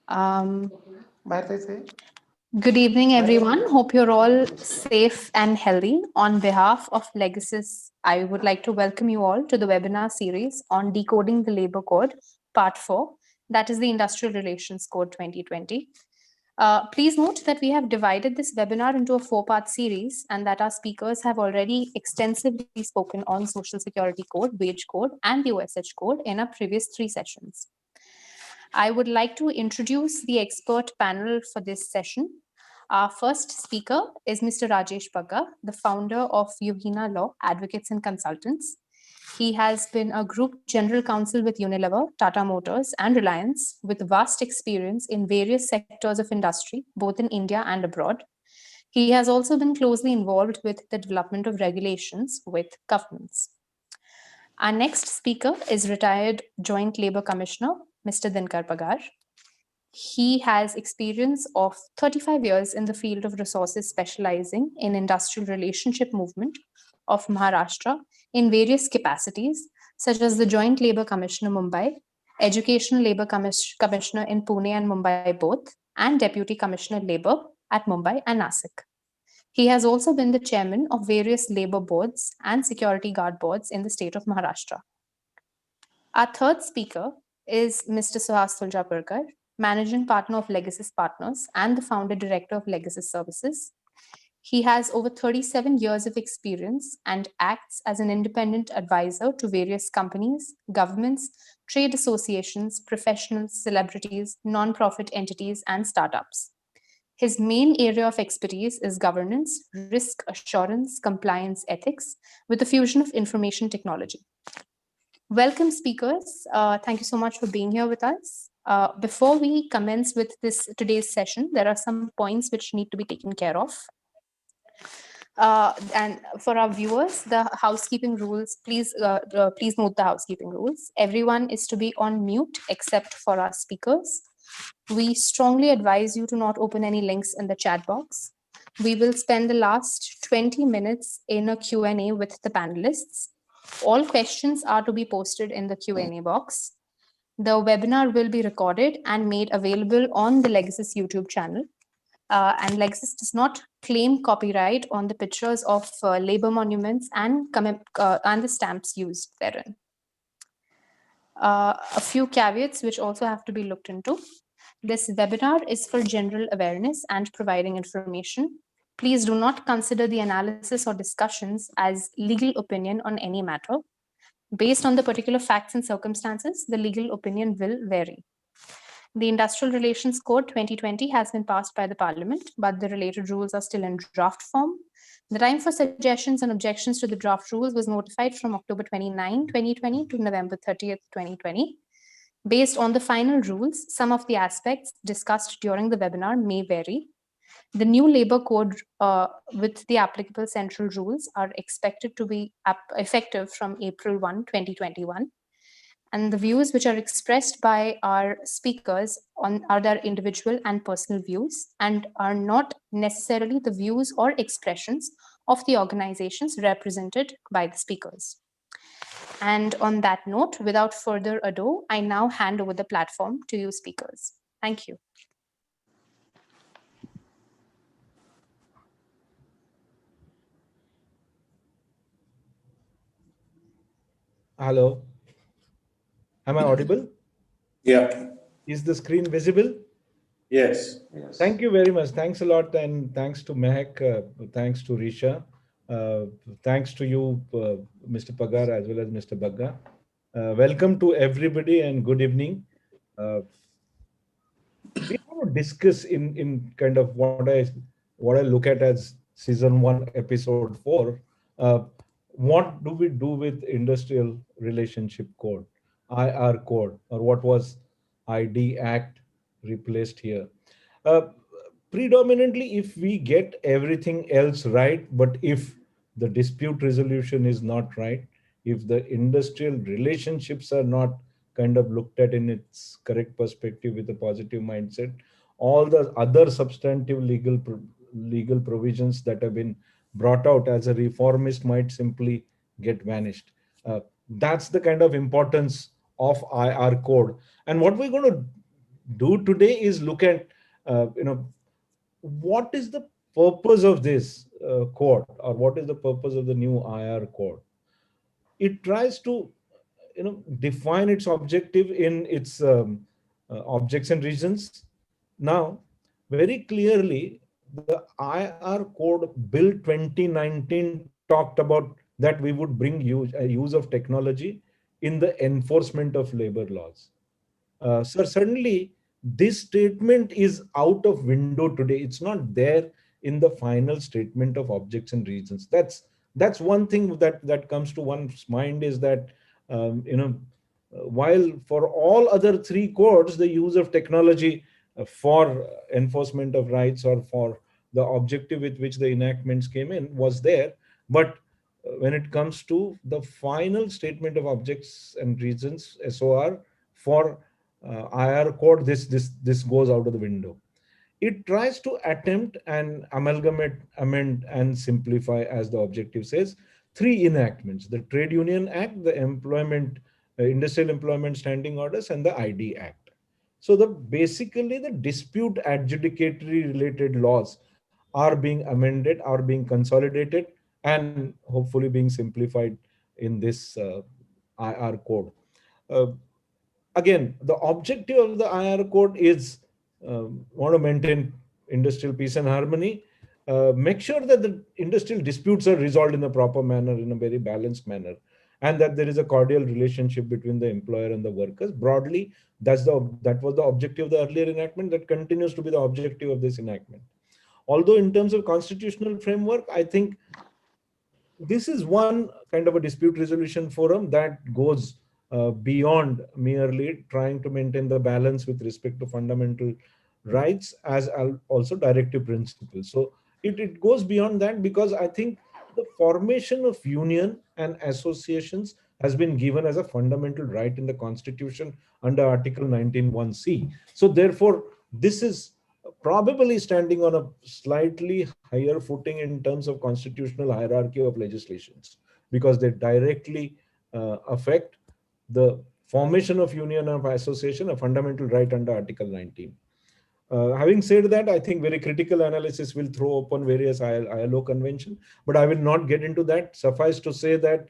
Um, Good evening, everyone. Hope you're all safe and healthy. On behalf of Legacies, I would like to welcome you all to the webinar series on Decoding the Labor Code, Part 4, that is the Industrial Relations Code 2020. Please note that we have divided this webinar into a 4-part series and that our speakers have already extensively spoken on Social Security Code, Wage Code, and the OSH Code in our previous 3 sessions. I would like to introduce the expert panel for this session. Our first speaker is Mr. Rajesh Bagga, the founder of Yohina Law Advocates and Consultants. He has been a group general counsel with Unilever, Tata Motors, and Reliance, with vast experience in various sectors of industry, both in India and abroad. He has also been closely involved with the development of regulations with governments. Our next speaker is retired Joint Labour Commissioner, Mr. Dinkar Pagar. He has experience of 35 years in the field of resources specializing in industrial relationship movement of Maharashtra in various capacities, such as the Joint Labour Commissioner Mumbai, Educational Labour Commissioner in Pune and Mumbai both, and Deputy Commissioner Labour at Mumbai and Nasik. He has also been the chairman of various labour boards and security guard boards in the state of Maharashtra. Our third speaker is Mr. Suhas Tuljapurkar, Managing Partner of Legacies Partners and the Founder Director of Legacies Services. He has over 37 years of experience and acts as an independent advisor to various companies, governments, trade associations, professionals, celebrities, non-profit entities, and startups. His main area of expertise is governance, risk assurance, compliance ethics, with a fusion of information technology. Welcome, speakers. Thank you so much for being here with us. Before we commence with today's session, there are some points which need to be taken care of. And for our viewers, the housekeeping rules, please note the housekeeping rules. Everyone is to be on mute except for our speakers. We strongly advise you to not open any links in the chat box. We will spend the last 20 minutes in a Q&A with the panelists. All questions are to be posted in the Q&A box. The webinar will be recorded and made available on the Legacies YouTube channel. And Legacies does not claim copyright on the pictures of labor monuments and the stamps used therein. A few caveats which also have to be looked into. This webinar is for general awareness and providing information. Please do not consider the analysis or discussions as legal opinion on any matter. Based on the particular facts and circumstances, the legal opinion will vary. The Industrial Relations Code 2020 has been passed by the Parliament, but the related rules are still in draft form. The time for suggestions and objections to the draft rules was notified from October 29, 2020 to November 30th, 2020. Based on the final rules, some of the aspects discussed during the webinar may vary. The new labor code with the applicable central rules are expected to be effective from April 1, 2021. And the views which are expressed by our speakers are their individual and personal views and are not necessarily the views or expressions of the organizations represented by the speakers. And on that note, without further ado, I now hand over the platform to you speakers. Thank you. Hello. Am I audible? Yeah. Is the screen visible? Yes. Thank you very much. Thanks a lot. And thanks to Mehak, thanks to Risha, thanks to you, Mr. Pagar, as well as Mr. Bagga. Welcome to everybody and good evening. We want to discuss in kind of what I look at as season 1, episode 4. What do we do with industrial relationship code, IR code, or what was ID Act replaced here? Predominantly, if we get everything else right, but if the dispute resolution is not right, if the industrial relationships are not kind of looked at in its correct perspective with a positive mindset, all the other substantive legal provisions that have been brought out as a reformist might simply get vanished. That's the kind of importance of IR code. And what we're going to do today is look at, what is the purpose of this code, or what is the purpose of the new IR code. It tries to define its objective in its objects and reasons. Now, very clearly, the IR code bill 2019 talked about that we would bring use of technology in the enforcement of labor laws. Sir, certainly this statement is out of window today. It's not there in the final statement of objects and reasons. That's one thing that comes to one's mind, is that while for all other three codes, the use of technology for enforcement of rights or for the objective with which the enactments came in was there, but when it comes to the final statement of objects and reasons, SOR, for IR code, this goes out of the window. It tries to attempt and amalgamate, amend, and simplify, as the objective says, three enactments: the Trade Union Act, the Industrial Employment Standing Orders, and the ID Act. So basically the dispute adjudicatory related laws are being amended, are being consolidated, and hopefully being simplified in this IR code. Uh, Again, the objective of the IR code is want to maintain industrial peace and harmony, make sure that the industrial disputes are resolved in a proper manner, in a very balanced manner, and that there is a cordial relationship between the employer and the workers. Broadly, that was the objective of the earlier enactment. That continues to be the objective of this enactment. Although in terms of constitutional framework, I think this is one kind of a dispute resolution forum that goes beyond merely trying to maintain the balance with respect to fundamental rights as also directive principles. So it goes beyond that, because I think the formation of union and associations has been given as a fundamental right in the Constitution under Article 19(1)(c). So therefore, this is probably standing on a slightly higher footing in terms of constitutional hierarchy of legislations, because they directly affect the formation of union of association, a fundamental right under Article 19. Having said that, I think very critical analysis will throw open various ILO convention, but I will not get into that. Suffice to say that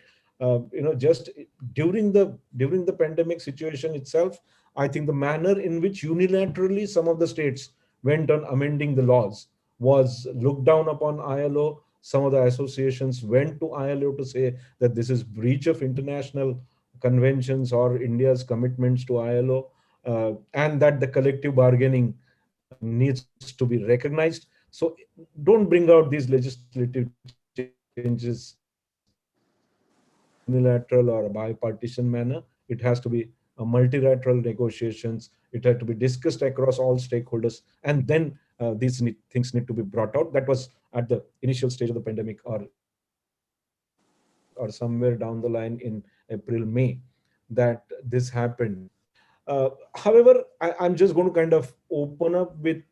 just during the pandemic situation itself, I think the manner in which unilaterally some of the states went on amending the laws was looked down upon ILO. Some of the associations went to ILO to say that this is breach of international conventions or India's commitments to ILO, and that the collective bargaining needs to be recognized. So don't bring out these legislative changes unilateral or a bipartisan manner. It has to be a multilateral negotiations. It had to be discussed across all stakeholders, and then things need to be brought out. That was at the initial stage of the pandemic, or somewhere down the line in April, May, that this happened. However, I'm just going to kind of open up with,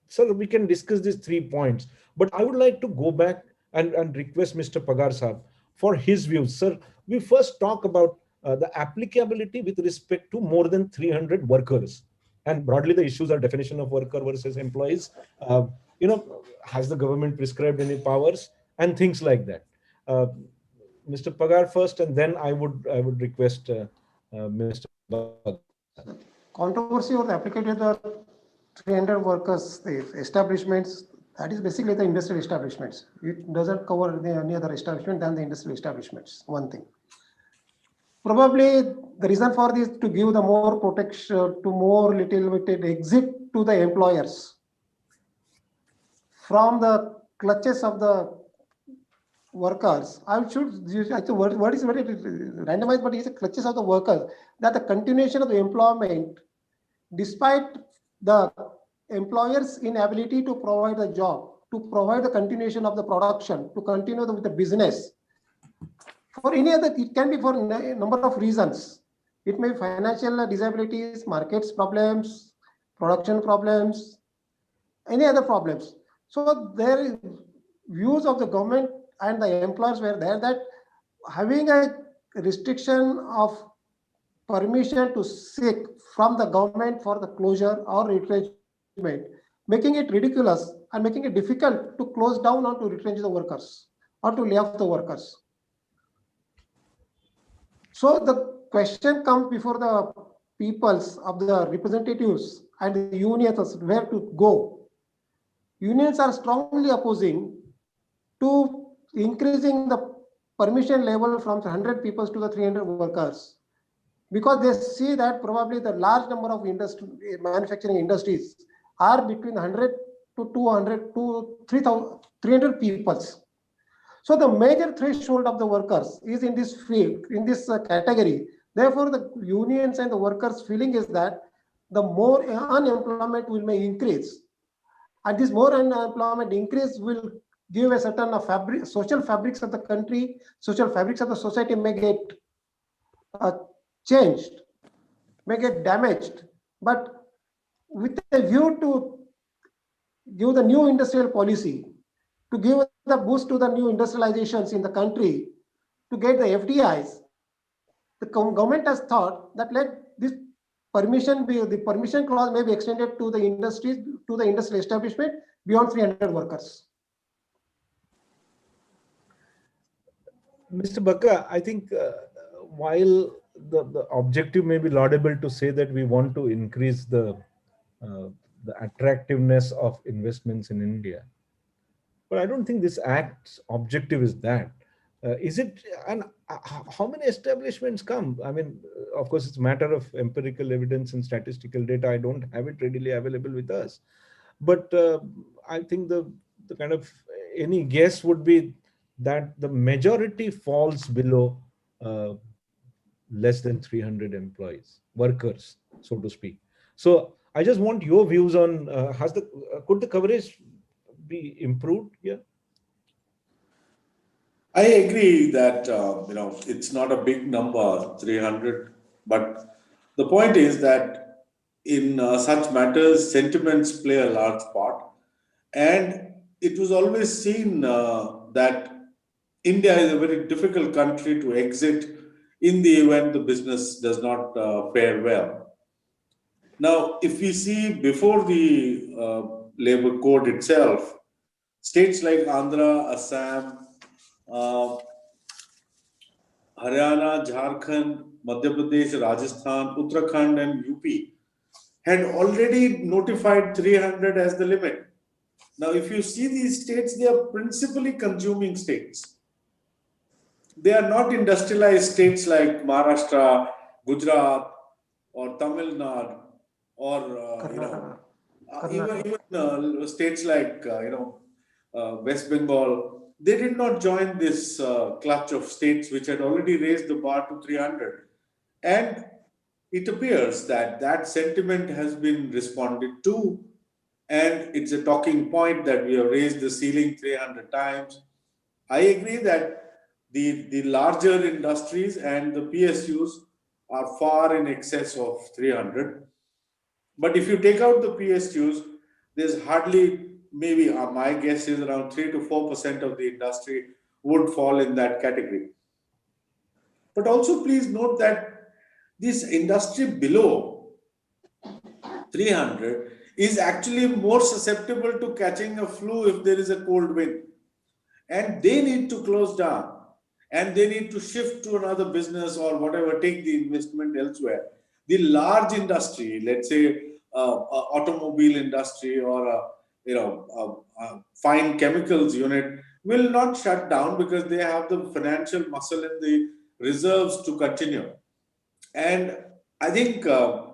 sir, we can discuss these 3 points, but I would like to go back and request Mr. Pagar Saab for his views. Sir, we first talk about the applicability with respect to more than 300 workers. And broadly, the issues are definition of worker versus employees. Has the government prescribed any powers and things like that? Uh, Mr. Pagar first, and then I would request Mr. Pagar. Controversy or the applicability of the 300 workers, the establishments, that is basically the industrial establishments. It doesn't cover any other establishment than the industrial establishments, one thing. Probably the reason for this to give the more protection, to more little bit exit to the employers from the clutches of the workers. I should use actually word is very randomized, but it's the clutches of the workers, that the continuation of the employment, despite the employer's inability to provide a job, to provide the continuation of the production, to continue with the business. For any other, it can be for a number of reasons. It may be financial disabilities, markets problems, production problems, any other problems. So there is views of the government and the employers were there that having a restriction of permission to seek from the government for the closure or retrenchment, making it ridiculous and making it difficult to close down or to retrench the workers or to lay off the workers. So the question comes before the peoples of the representatives and the unions as where to go. Unions are strongly opposing to increasing the permission level from 100 people to the 300 workers, because they see that probably the large number of manufacturing industries are between 100 to 200 to 300 peoples. So the major threshold of the workers is in this field, in this category. Therefore, the unions and the workers' feeling is that the more unemployment will may increase, and this more unemployment increase will give a certain social fabrics of the country, social fabrics of the society may get uh, changed, may get damaged. But with a view to give the new industrial policy, to give the boost to the new industrializations in the country, to get the FDIs, the government has thought that let this the permission clause may be extended to the industries, to the industrial establishment beyond 300 workers. Mr. Bakka, I think while the objective may be laudable to say that we want to increase uh, the attractiveness of investments in India, but I don't think this act's objective is that. Is it, and how many establishments come? I mean, of course, it's a matter of empirical evidence and statistical data. I don't have it readily available with us. But I think the kind of any guess would be that the majority falls below less than 300 employees, workers, so to speak. So I just want your views on could the coverage be improved here? I agree that it's not a big number, 300, but the point is that in such matters, sentiments play a large part, and it was always seen that India is a very difficult country to exit in the event the business does not fare well. Now, if we see before the labor code itself, states like Andhra, Assam, uh, Haryana, Jharkhand, Madhya Pradesh, Rajasthan, Uttarakhand, and UP had already notified 300 as the limit. Now, if you see these states, they are principally consuming states. They are not industrialized states like Maharashtra, Gujarat, or Tamil Nadu, or even states like West Bengal. They did not join this clutch of states which had already raised the bar to 300, and it appears that that sentiment has been responded to, and it's a talking point that we have raised the ceiling 300 times. I agree that the larger industries and the PSUs are far in excess of 300. But if you take out the PSUs, there's hardly, maybe my guess is around 3 to 4% of the industry would fall in that category. But also please note that this industry below 300 is actually more susceptible to catching a flu if there is a cold wind. And they need to close down, and they need to shift to another business or whatever, take the investment elsewhere. The large industry, let's say automobile industry or a fine chemicals unit, will not shut down because they have the financial muscle and the reserves to continue. And I think the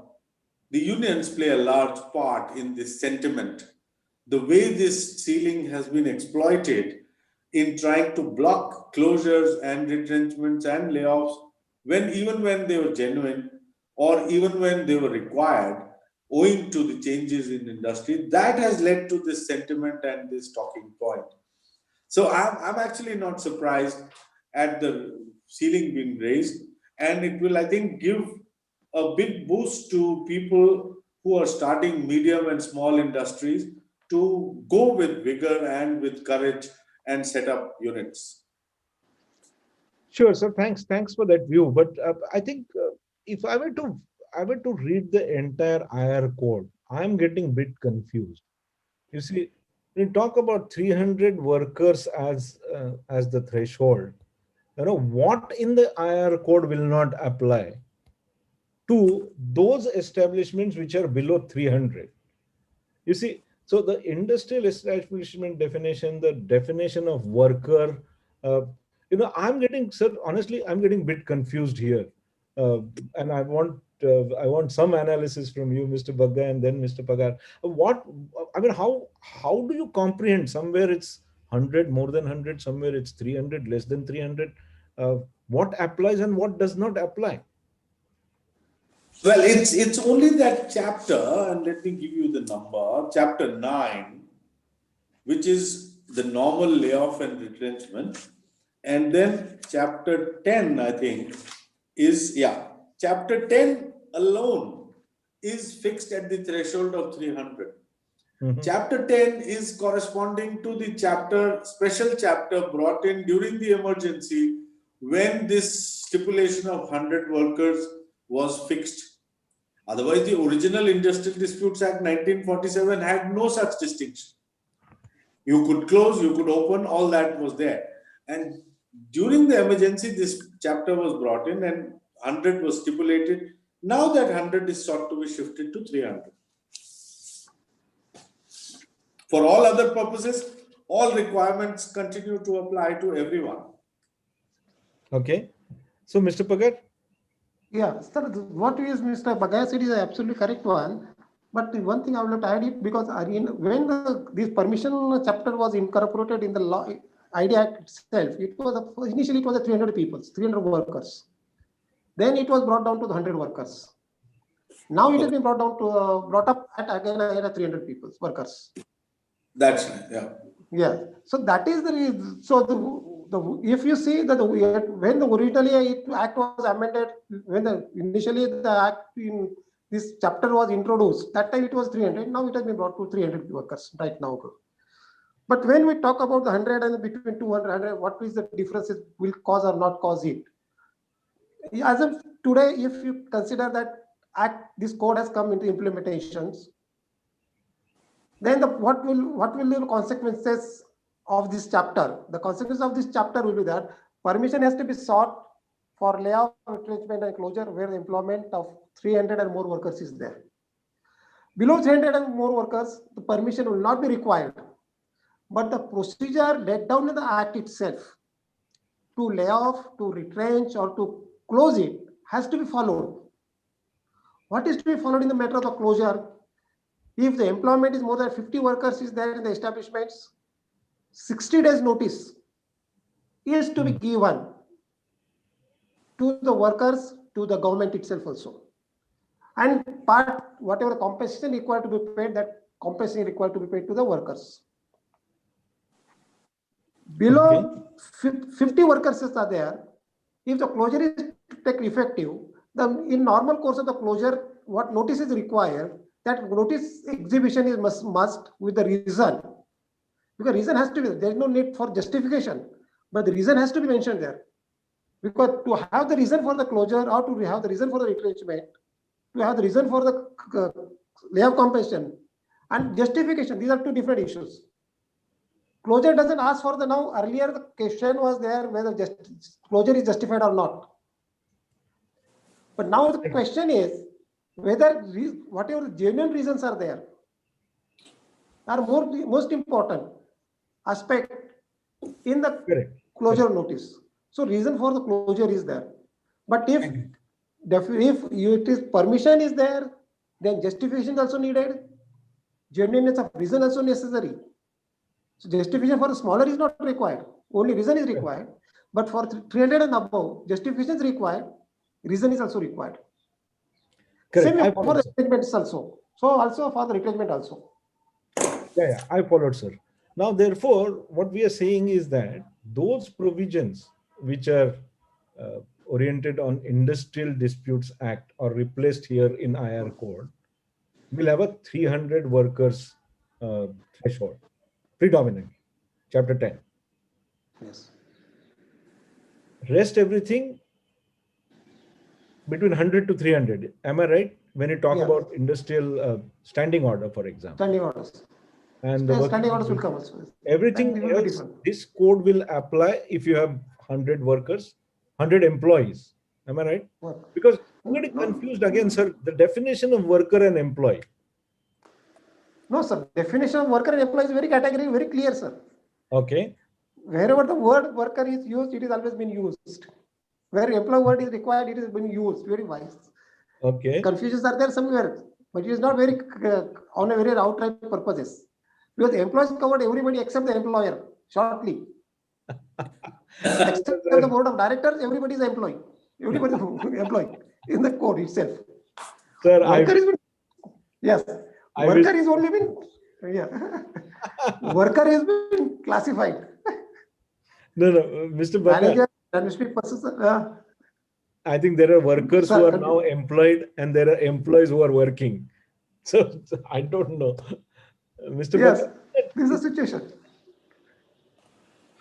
unions play a large part in this sentiment. The way this ceiling has been exploited in trying to block closures and retrenchments and layoffs, even when they were genuine or even when they were required, owing to the changes in industry, that has led to this sentiment and this talking point. So I'm actually not surprised at the ceiling being raised, and it will, I think, give a big boost to people who are starting medium and small industries to go with vigor and with courage and set up units. Sure, sir. Thanks for that view. But I think if I were to read the entire IR code, I'm getting bit confused. You see, when you talk about 300 workers as the threshold, what in the IR code will not apply to those establishments which are below 300? You see, so the industrial establishment definition, the definition of worker, uh, I'm getting, sir, honestly, I'm getting a bit confused here. And I want some analysis from you, Mr. Bagga, and then Mr. Pagar. What, I mean, how do you comprehend? Somewhere it's 100, more than 100, somewhere it's 300, less than 300. What applies and what does not apply? Well, it's only that chapter, and let me give you the number, chapter 9, which is the normal layoff and retrenchment. And then chapter 10, I think, chapter 10 alone is fixed at the threshold of 300. Mhm. Chapter 10 is corresponding to the special chapter brought in during the emergency when this stipulation of 100 workers was fixed. Otherwise, the original Industrial Disputes Act 1947 had no such distinction. You could close, you could open, all that was there. And during the emergency, this chapter was brought in and 100 was stipulated. Now that 100 is sought to be shifted to 300. For all other purposes, all requirements continue to apply to everyone. Okay. So, Mr. Pagar? Yeah, sir, what is Mr. Bagaya said is an absolutely correct one. But the one thing I would like to add it because when this permission chapter was incorporated in the law, ID Act itself, initially it was a 300 people, 300 workers. Then it was brought down to the 100 workers. Now it has been brought up at again at 300 people, workers. That's right. Yeah. Yeah. So that is the reason. So if you see that when the originally act was amended, when initially the act in this chapter was introduced, that time it was 300. Now it has been brought to 300 workers right now. But when we talk about the 100 and between 200 and 100, what is the differences will cause or not cause it? As of today, if you consider that this code has come into implementations, then what will be the consequences of this chapter? The consequence of this chapter will be that permission has to be sought for layoff, retrenchment, and closure where the employment of 300 and more workers is there. Below 300 and more workers, the permission will not be required. But the procedure laid down in the Act itself to lay off, to retrench, or to close it has to be followed. What is to be followed in the matter of the closure? If the employment is more than 50 workers is there in the establishments, 60 days notice is to be given to the workers, to the government itself also. And whatever compensation required to be paid, that compensation required to be paid to the workers. Below 50 workers are there. If the closure is to take effective, in normal course of the closure, what notice is required, that notice exhibition is must with the reason. Because reason has to be, there is no need for justification, but the reason has to be mentioned there. Because to have the reason for the closure or to have the reason for the retrenchment, to have the reason for the layoff compensation and justification, these are two different issues. Closure doesn't ask for the now. Earlier, the question was there whether closure is justified or not. But now the question is whether whatever genuine reasons are there are most important aspect in the closure notice. So reason for the closure is there. But if it is permission is there, then justification is also needed. Genuineness of reason also necessary. So justification for the smaller is not required. Only reason is required. But for 300 and above, justification is required. Reason is also required. Correct. Same for the retrenchment also. So also for the retrenchment also. Yeah, I followed, sir. Now, therefore, what we are saying is that those provisions which are oriented on Industrial Disputes Act or replaced here in IR code will have a 300 workers threshold, predominant, chapter 10. Yes. Rest everything between 100 to 300. Am I right? When you talk Yeah. about industrial standing order, for example. Standing orders. And the Standing working orders will come also. everything That will be else, different. this code will apply if you have 100 workers, 100 employees. Am I right? Work. Because I'm getting No, confused again, sir. The definition of worker and employee. no, sir. Definition of worker and employee is very category, very clear, sir. Okay. Wherever the word worker is used, it is always been used. Where employee word is required, it is been used. Very wise. Okay. Confusions are there somewhere, but it is not very on a very outright purposes. Because employees covered everybody except the employer shortly. Except the board of directors, everybody is employee. Everybody is employee in the code itself. Sir, Worker is been, yes. I Worker wish- is only been, yeah. Worker has been classified. No, Mr. Bhatta, Manager, administrative persons. I think there are workers Sir, who are continue. now employed and there are employees who are working. So I don't know. Mr. Yes, Bhatta, this is the situation.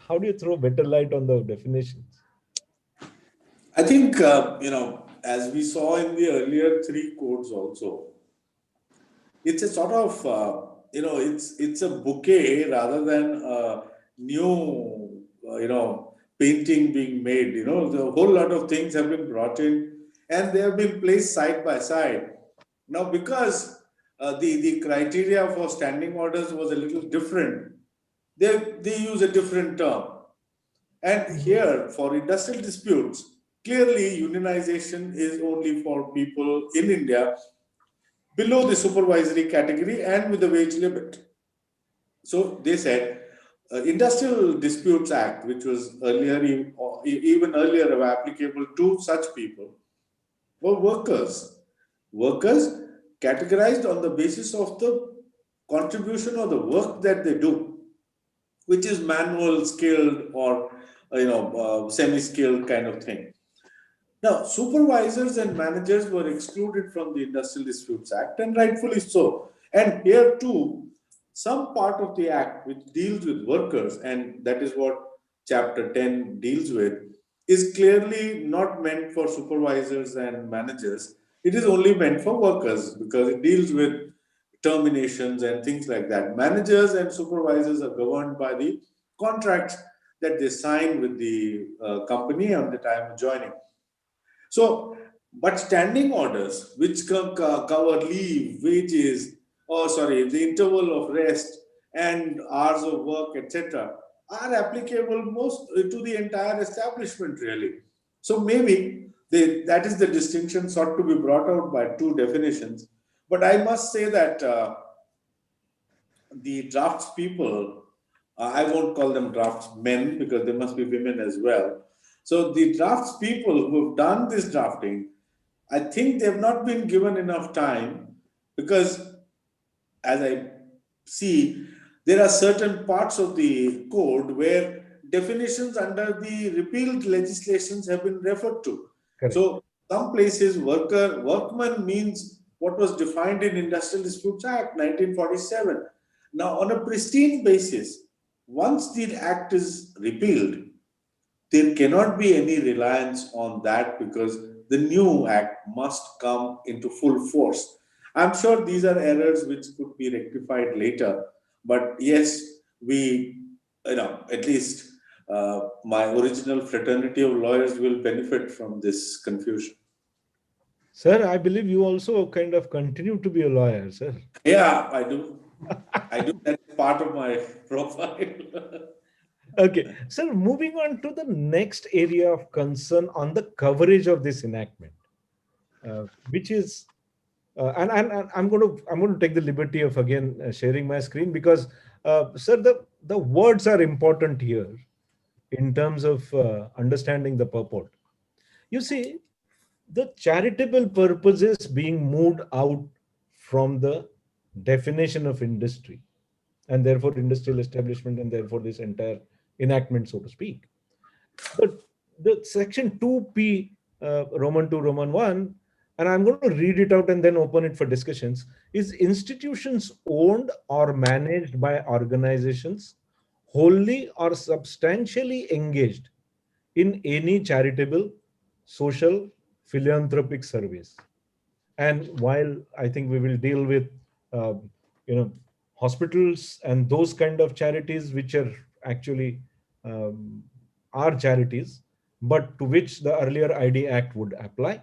how do you throw better light on the definitions? I think, as we saw in the earlier three codes also, it's a sort of, it's a bouquet rather than a new, painting being made. The whole lot of things have been brought in and they have been placed side by side. Now, because the criteria for standing orders was a little different, they use a different term. And here, for industrial disputes, clearly unionization is only for people in India below the supervisory category and with the wage limit. So they said, Industrial Disputes Act, which was earlier, even earlier applicable to such people, were workers. Workers categorized on the basis of the contribution or the work that they do, which is manual, skilled, or semi-skilled kind of thing. Now, supervisors and managers were excluded from the Industrial Disputes Act, and rightfully so. And here too, some part of the act which deals with workers, and that is what Chapter 10 deals with, is clearly not meant for supervisors and managers. It is only meant for workers because it deals with terminations and things like that. Managers and supervisors are governed by the contracts that they sign with the company at the time of joining. So, but standing orders, which cover leave, wages, the interval of rest and hours of work, etc., are applicable most to the entire establishment, really. So maybe that is the distinction sought to be brought out by two definitions. But I must say that the drafts people, I won't call them draftsmen because there must be women as well. So the drafts people who have done this drafting, I think they've not been given enough time because, as I see, there are certain parts of the code where definitions under the repealed legislations have been referred to. Correct. So some places workman means what was defined in Industrial Disputes Act 1947. Now, on a pristine basis, once the act is repealed, there cannot be any reliance on that because the new act must come into full force. I'm sure these are errors which could be rectified later, but yes, at least my original fraternity of lawyers will benefit from this confusion. Sir, I believe you also kind of continue to be a lawyer, sir. Yeah, I do. That's part of my profile. Okay, sir, moving on to the next area of concern on the coverage of this enactment, which is, and I'm going to take the liberty of again sharing my screen because, sir, the words are important here in terms of understanding the purport. You see, the charitable purposes being moved out from the definition of industry and therefore industrial establishment and therefore this entire enactment, so to speak. The section 2p, Roman 2, Roman 1, and I'm going to read it out and then open it for discussions, is institutions owned or managed by organizations wholly or substantially engaged in any charitable, social, philanthropic service. And while I think we will deal with, uh, you know, hospitals and those kind of charities, which are actually um, are charities, but to which the earlier ID Act would apply.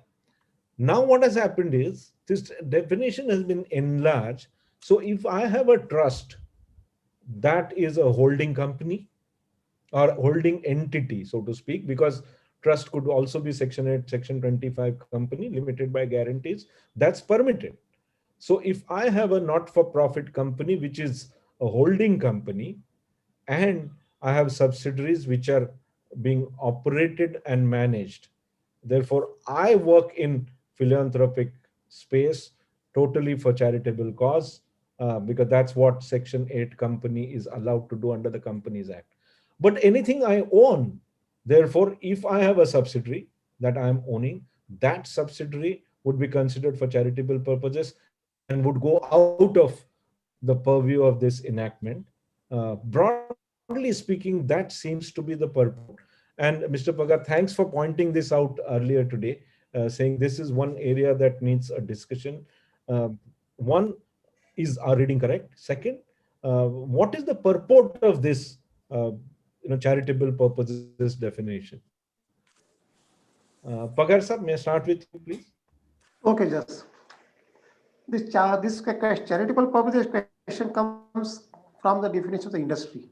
Now, what has happened is this definition has been enlarged. So, if I have a trust that is a holding company or holding entity, so to speak, because trust could also be Section 8, Section 25 company limited by guarantees, that's permitted. So if I have a not-for-profit company, which is a holding company, and I have subsidiaries which are being operated and managed, therefore I work in philanthropic space totally for charitable cause, because that's what Section 8 company is allowed to do under the Companies Act. But anything I own, therefore, if I have a subsidiary that I am owning, that subsidiary would be considered for charitable purposes and would go out of the purview of this enactment. Broadly speaking, that seems to be the purport. And Mr. Pagat, thanks for pointing this out earlier today, saying this is one area that needs a discussion. One, is our reading correct? Second, what is the purport of this, charitable purposes definition? Pagar sir, may I start with you, please? Okay, just this charitable purposes question comes from the definition of the industry.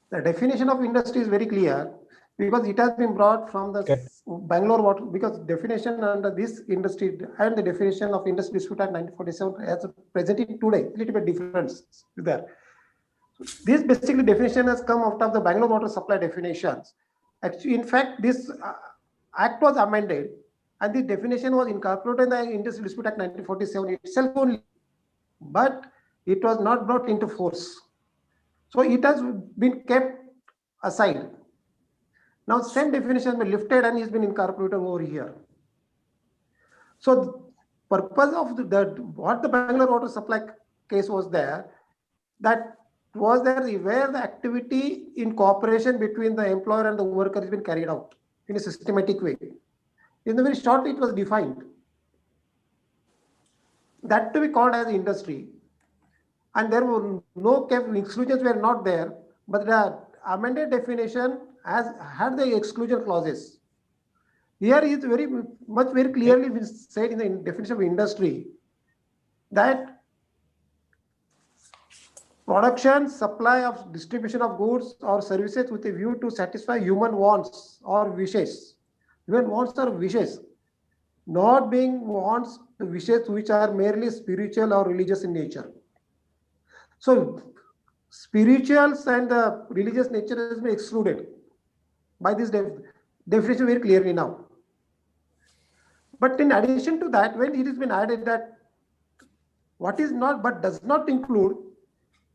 The definition of industry is very clear because it has been brought from the Bangalore Water, because definition under this industry and the definition of Industry Dispute Act 1947 as presented today, a little bit difference there. This basically definition has come out of the Bangalore Water Supply definitions. Actually, in fact, this act was amended and the definition was incorporated in the Industry Dispute Act 1947 itself only, but it was not brought into force. So it has been kept aside. Now same definition has been lifted and has been incorporated over here. So the purpose of what the Bangalore Water Supply case was there, that was there where the activity in cooperation between the employer and the worker has been carried out in a systematic way. In the very short, it was defined. That to be called as industry. And there were no exclusions were not there, but the amended definition has had the exclusion clauses. Here is very clearly been said in the definition of industry that production, supply of distribution of goods or services with a view to satisfy human wants or wishes. Human wants or wishes, not being wants, wishes which are merely spiritual or religious in nature. So spirituals and the religious nature has been excluded by this definition very clearly now. But in addition to that, when it has been added that what is not but does not include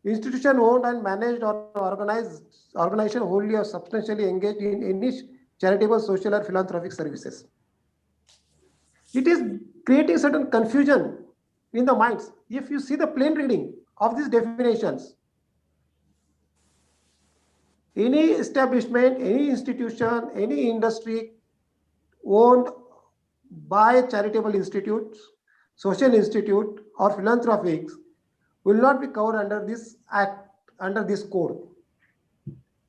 institution owned and managed or organized organization wholly or substantially engaged in any charitable, social or philanthropic services. It is creating certain confusion in the minds. If you see the plain reading of these definitions, any establishment, any institution, any industry owned by charitable institutes, social institute or philanthropics will not be covered under this act, under this code.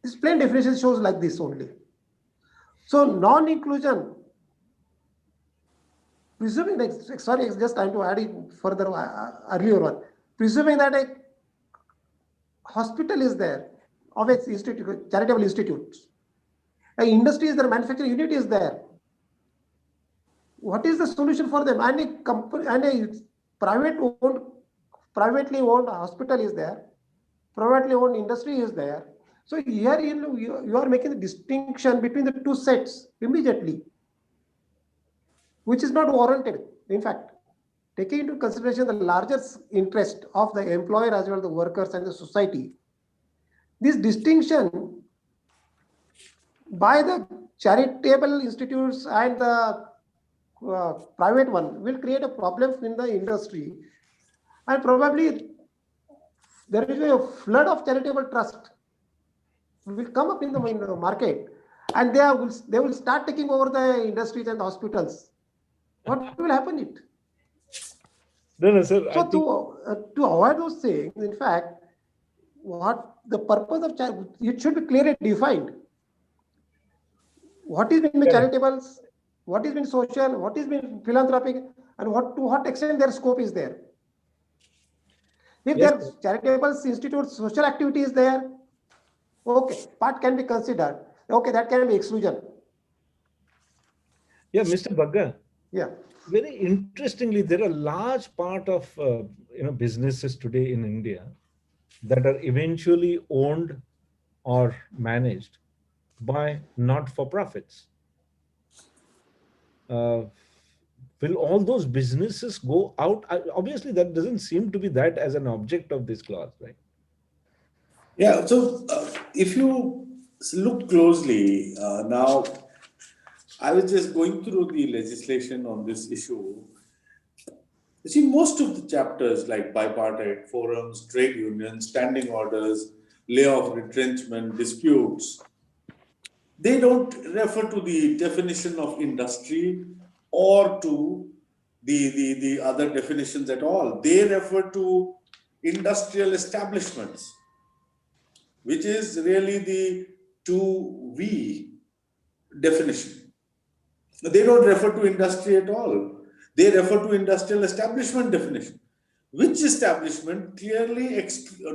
This plain definition shows like this only. So non-inclusion, presuming, sorry, just trying to add it further, earlier one, presuming that a hospital is there of its institute, charitable institutes, an industry is there, manufacturing unit is there. What is the solution for them? And a company and a privately owned hospital is there, privately owned industry is there. So here you are making the distinction between the two sets immediately, which is not warranted. In fact, taking into consideration the larger interest of the employer as well as the workers and the society, this distinction by the charitable institutes and the private one will create a problem in the industry, and probably there will be a flood of charitable trust will come up in the market, and they will start taking over the industries and the hospitals. What will happen? It No, sir. I so think to avoid those things, in fact, what the purpose of it should be clearly defined. What is being correct. charitables, what is being social, what is being philanthropic, and what to what extent their scope is there. If Yes, there are charitable institutes, social activity is there, okay, part can be considered. Okay, that can be exclusion. yeah, Mr. Bagga. Yeah. Very interestingly, there are large part of businesses today in India that are eventually owned or managed by not-for-profits. Will all those businesses go out? Obviously, that doesn't seem to be that as an object of this clause, right? Yeah, so if you look closely now, I was just going through the legislation on this issue. You see, most of the chapters like bipartite forums, trade unions, standing orders, layoff, retrenchment, disputes, they don't refer to the definition of industry or to the other definitions at all. They refer to industrial establishments, which is really the 2V definition. They don't refer to industry at all. They refer to industrial establishment definition, which establishment clearly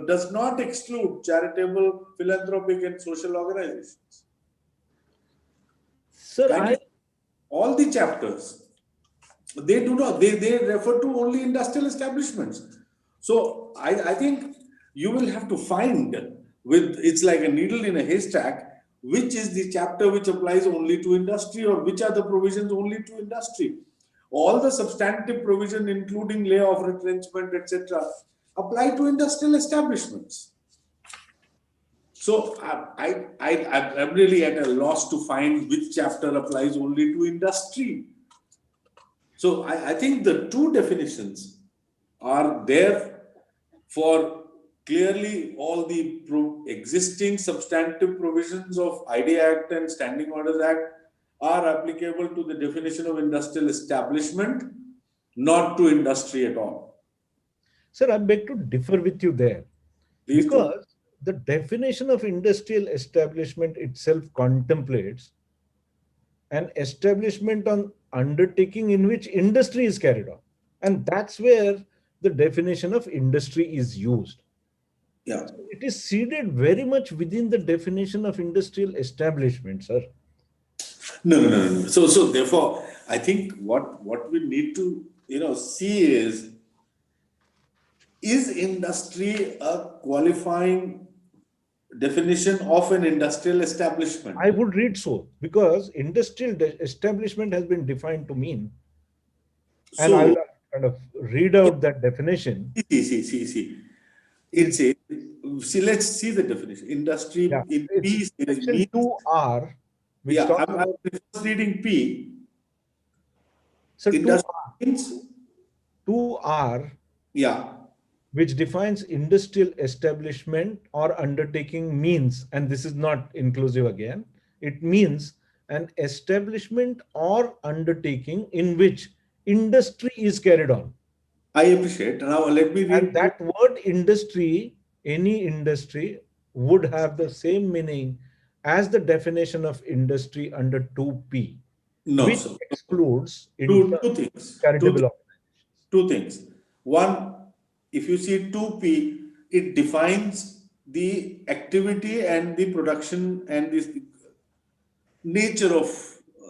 does not exclude charitable, philanthropic, and social organizations. Sir, Kindly, all the chapters, they do not, they refer to only industrial establishments. So I think you will have to find it's like a needle in a haystack, which is the chapter which applies only to industry or which are the provisions only to industry. All the substantive provision, including layoff, retrenchment, etc., apply to industrial establishments. So I'm really at a loss to find which chapter applies only to industry. So I think the two definitions are there for clearly all the existing substantive provisions of IDEA Act and Standing Orders Act are applicable to the definition of industrial establishment, not to industry at all. sir, I beg to differ with you there. Please because the definition of industrial establishment itself contemplates an establishment on undertaking in which industry is carried on. And that's where the definition of industry is used. Yeah. So it is seated very much within the definition of industrial establishment, sir. No. So therefore, I think what we need to see is industry a qualifying definition of an industrial establishment? I would read so, because industrial establishment has been defined to mean, and I will kind of read out that definition. See. It says, let's see the definition. Industry in P Section means 2R, which yeah, talks I'm about, first reading P. so Industry 2R, means 2R, yeah, which defines industrial establishment or undertaking means, and this is not inclusive again, it means an establishment or undertaking in which industry is carried on. I appreciate. Now let me read. And that word industry, any industry, would have the same meaning as the definition of industry under 2P, which excludes two things. charitable organizations. Two things. One, if you see 2P, it defines the activity and the production and the nature of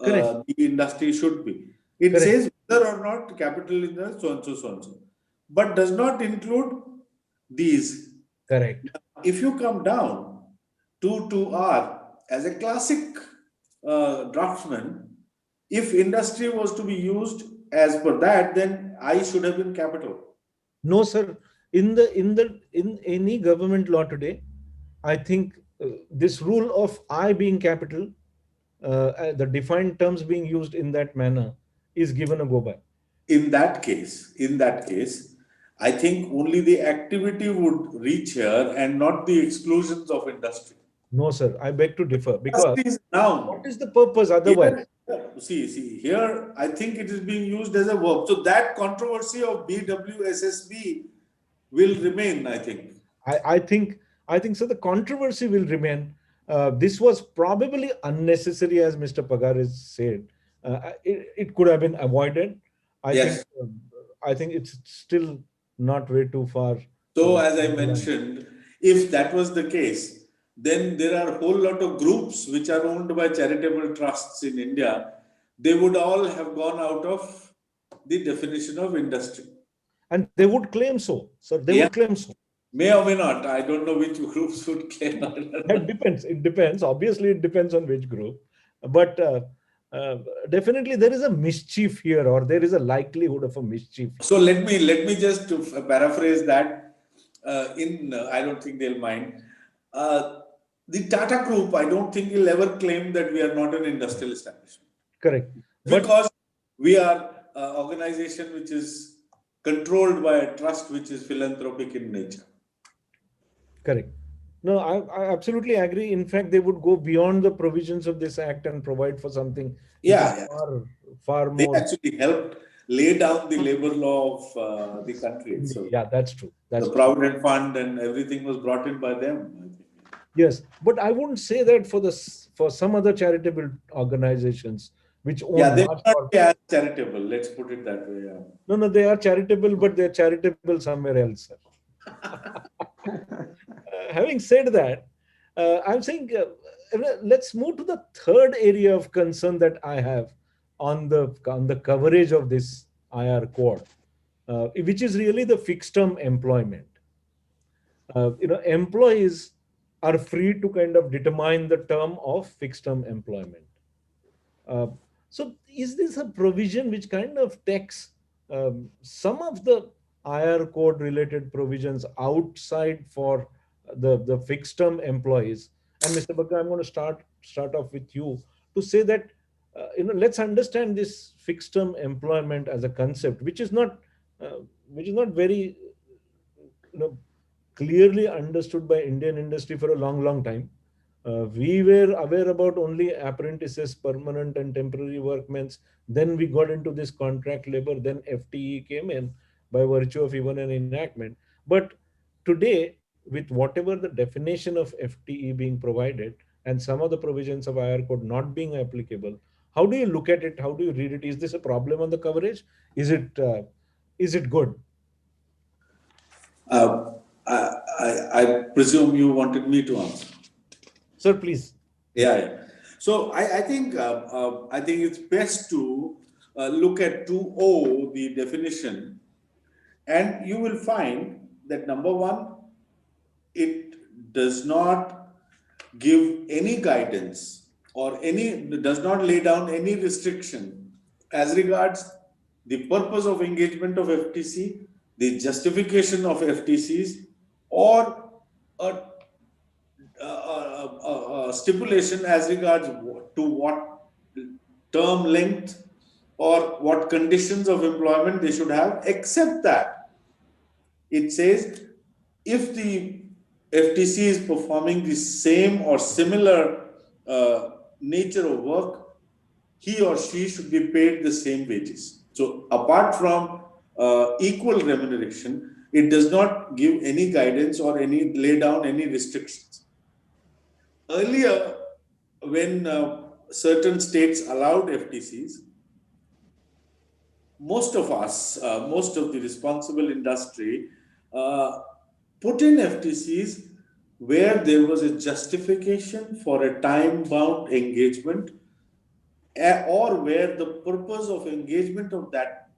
the industry should be. It Correct. says whether or not capital is there, so and so, but does not include these. Correct. If you come down to 2R, as a classic draftsman, if industry was to be used as per that, then I should have been capital. No, sir. In any government law today, I think this rule of I being capital, the defined terms being used in that manner, is given a go by. In that case, I think only the activity would reach here and not the exclusions of industry. No, sir. I beg to differ Trust because is a noun. what is the purpose otherwise? Here, here, I think it is being used as a verb. So that controversy of BWSSB will remain, I think. I think so. The controversy will remain. This was probably unnecessary, as Mr. Pagar has said. It could have been avoided. I think Yes. I think it's still not way too far. So, as I mentioned, if that was the case, then there are a whole lot of groups which are owned by charitable trusts in India. They would all have gone out of the definition of industry. And they would claim so. So they Yeah. would claim so. May or may not. I don't know which groups would claim. It depends. It depends. Obviously, it depends on which group. But definitely there is a mischief here, or there is a likelihood of a mischief. So let me just to paraphrase that. I don't think they'll mind. The Tata Group, I don't think will ever claim that we are not an industrial establishment. Correct. Because we are an organization which is controlled by a trust which is philanthropic in nature. Correct. No, I absolutely agree. In fact, they would go beyond the provisions of this act and provide for something far They more. actually helped lay down the labor law of the country. So yeah, that's true. the Provident Fund and everything was brought in by them, I think. Yes, but I wouldn't say that for some other charitable organizations which own. Yeah, they are not as charitable. Let's put it that way. Yeah. No, they are charitable, but they're charitable somewhere else. Having said that, I'm saying let's move to the third area of concern that I have on the coverage of this IR code, which is really the fixed term employment. Employees are free to kind of determine the term of fixed term employment. So is this a provision which kind of takes some of the IR code related provisions outside for the fixed term employees? And Mr. Bakka, I'm going to start off with you to say that let's understand this fixed term employment as a concept, which is not very clearly understood by Indian industry for a long time. We were aware about only apprentices, permanent and temporary workmen. Then we got into this contract labor. Then FTE came in by virtue of even an enactment. But today, with whatever the definition of FTE being provided and some of the provisions of IR code not being applicable, how do you look at it? How do you read it? Is this a problem on the coverage? Is it good? I presume you wanted me to answer. Sir, please. Yeah. So I think it's best to look at 2O, the definition, and you will find that number one, it does not give any guidance or does not lay down any restriction as regards the purpose of engagement of FTC, the justification of FTCs, or a stipulation as regards to what term length or what conditions of employment they should have, except that it says if the FTC is performing the same or similar nature of work, he or she should be paid the same wages. So apart from equal remuneration, it does not give any guidance or lay down any restrictions. Earlier, when certain states allowed FTCs, most of the responsible industry put in FTCs where there was a justification for a time-bound engagement or where the purpose of engagement of that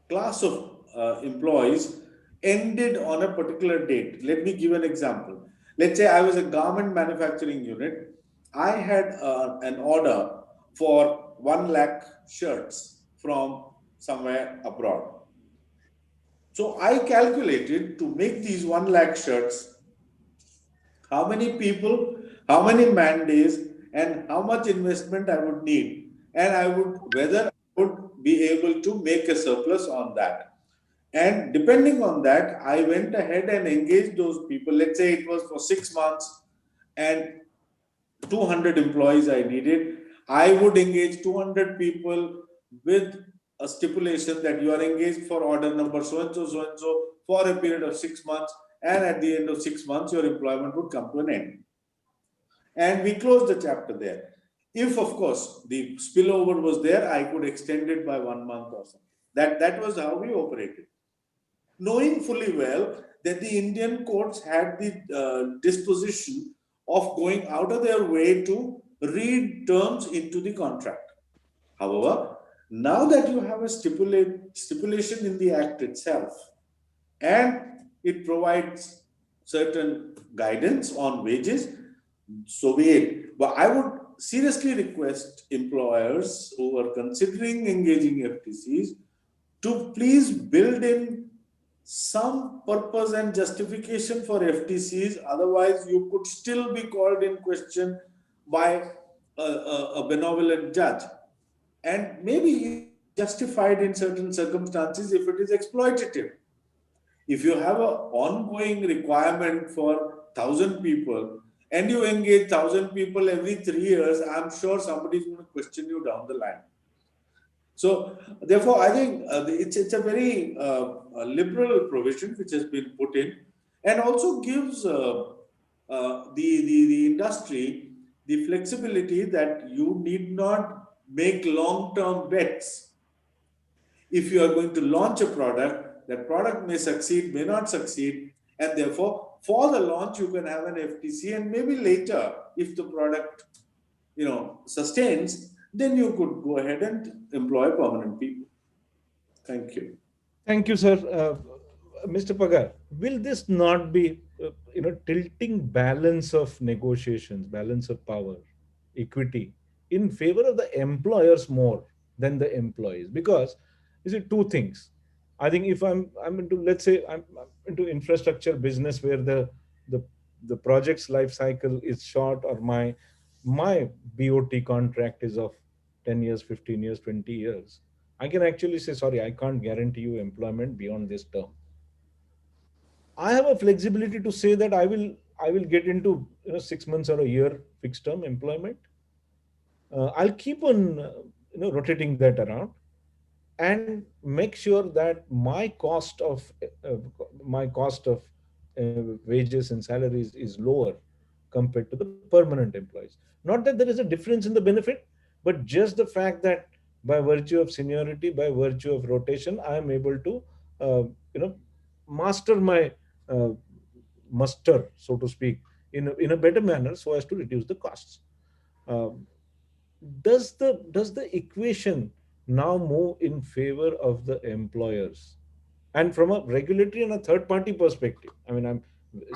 class of employees ended on a particular date. Let me give an example. Let's say I was a garment manufacturing unit. I had an order for 1 lakh shirts from somewhere abroad. So I calculated to make these 1 lakh shirts, how many people, how many man days, and how much investment I would need, and whether I would be able to make a surplus on that. And depending on that, I went ahead and engaged those people. Let's say it was for 6 months, and 200 employees I needed, I would engage 200 people with a stipulation that you are engaged for order number so and so for a period of 6 months, and at the end of 6 months your employment would come to an end. And we closed the chapter there. If, of course, the spillover was there, I could extend it by 1 month or something. That was how we operated. Knowing fully well that the Indian courts had the disposition of going out of their way to read terms into the contract. However, now that you have a stipulation in the act itself, and it provides certain guidance on wages, so be it. But I would seriously request employers who are considering engaging FTCs to please build in some purpose and justification for FTCs. Otherwise, you could still be called in question by a benevolent judge. And maybe it is justified in certain circumstances if it is exploitative. If you have an ongoing requirement for 1,000 people and you engage 1,000 people every 3 years, I'm sure somebody is going to question you down the line. So, therefore, I think it's a very liberal provision which has been put in, and also gives the industry the flexibility that you need not make long-term bets. If you are going to launch a product, that product may succeed, may not succeed, and therefore, for the launch, you can have an FTC, and maybe later, if the product, sustains, then you could go ahead and employ permanent people. Thank you. Thank you, sir. Mr. Pagar, will this not be, tilting balance of negotiations, balance of power, equity in favor of the employers more than the employees? Because you see, two things. I think if I'm into, let's say, I'm into infrastructure business where the project's life cycle is short, or my BOT contract is of 10 years, 15 years, 20 years, I can actually say, sorry, I can't guarantee you employment beyond this term. I have a flexibility to say that I will get into 6 months or a year fixed term employment. I'll keep on rotating that around and make sure that wages and salaries is lower compared to the permanent employees. Not that there is a difference in the benefit, but just the fact that by virtue of seniority, by virtue of rotation, I am able to master my uh, muster, so to speak, in a better manner, so as to reduce the costs. Um, does the equation now move in favor of the employers? And from a regulatory and a third party perspective, I mean,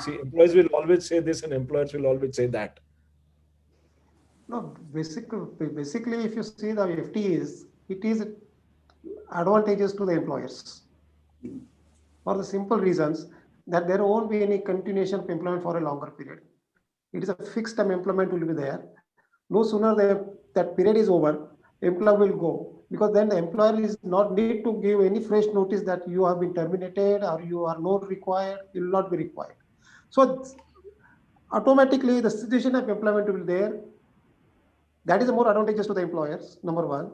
employees will always say this and employers will always say that. No, basically, if you see the FTEs, it is advantageous to the employers for the simple reasons that there won't be any continuation of employment for a longer period. It is a fixed term employment will be there. No sooner that period is over, employer will go, because then the employer is not need to give any fresh notice that you have been terminated or you are not required, you will not be required. So automatically the situation of employment will be there. That is more advantageous to the employers, number one.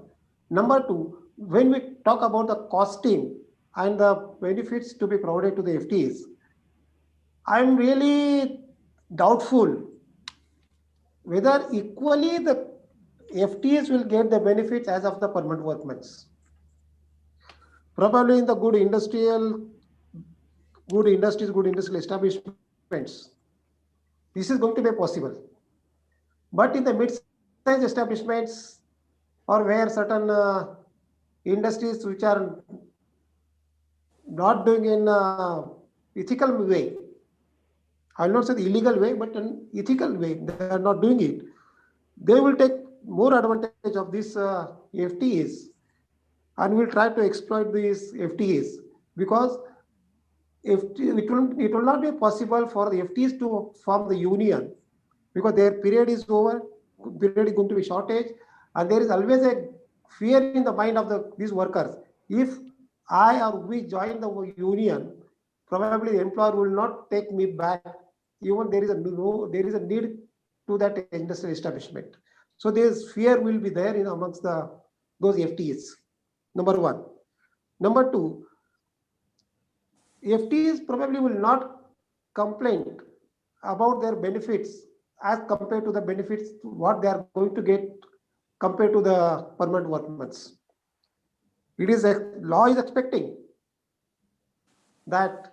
Number two, when we talk about the costing and the benefits to be provided to the FTEs, I'm really doubtful whether equally the FTEs will get the benefits as of the permanent workmen. Probably in the good industrial establishments, this is going to be possible. But in the mid-sized establishments, or where certain industries which are not doing in ethical way, I will not say the illegal way, but an ethical way, they are not doing it. They will take more advantage of these FTEs and will try to exploit these FTEs, because if it will not be possible for the FTEs to form the union, because their period is over, period is going to be shortage, and there is always a fear in the mind of these workers. If I or we join the union, probably the employer will not take me back. Even there is a need to that industrial establishment. So there's fear will be there in amongst those FTEs. Number one. Number two, FTEs probably will not complain about their benefits as compared to the benefits what they are going to get compared to the permanent workmen. It is law is expecting that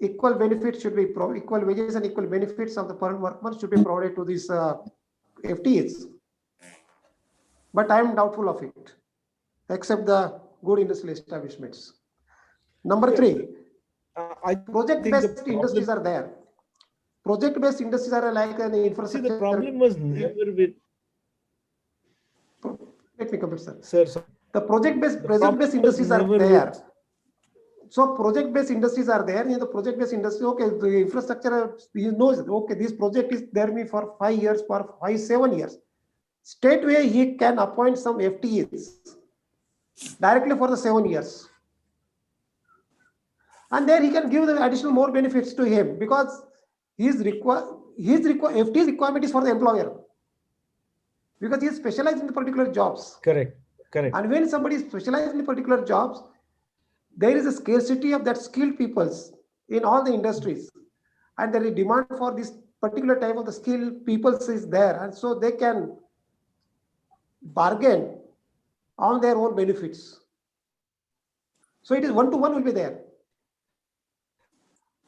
equal benefits should be equal wages and equal benefits of the permanent workmen should be provided to these FTEs. But I am doubtful of it, except the good industrial establishments. Number three, project-based industries are there. Project-based industries are like an infrastructure. See, the problem was never with. Let me complete, sir. Sir. The project-based industries are there. So project-based industries are there. In the project-based industry, okay, the infrastructure, he knows, okay, this project is there me for 5 years, for 7 years. Straightway, he can appoint some FTEs directly for the 7 years. And then he can give the additional more benefits to him because FTE's requirement is for the employer because he is specialized in the particular jobs. Correct. And when somebody is specialized in the particular jobs, there is a scarcity of that skilled peoples in all the industries. And there is demand for this particular type of the skilled peoples is there. And so they can bargain on their own benefits. So it is one-to-one will be there.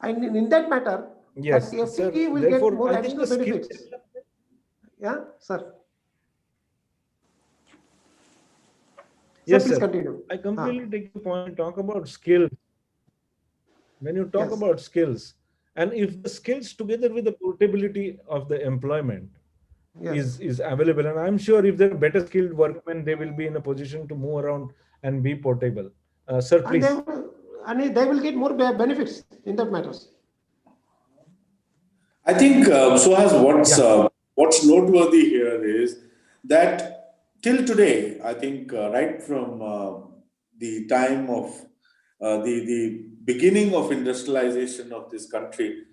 And in that matter, yes, that FTE will get more additional benefits. Yeah, sir. Yes, please sir. Continue. I completely take your point. Talk about skills. When you talk about skills, and if the skills together with the portability of the employment is available, and I'm sure if they're better skilled workmen, they will be in a position to move around and be portable. Sir, please. And they will get more benefits in that matters. I think Suhas, what's noteworthy here is that till today, I think right from the time of the beginning of industrialization of this country,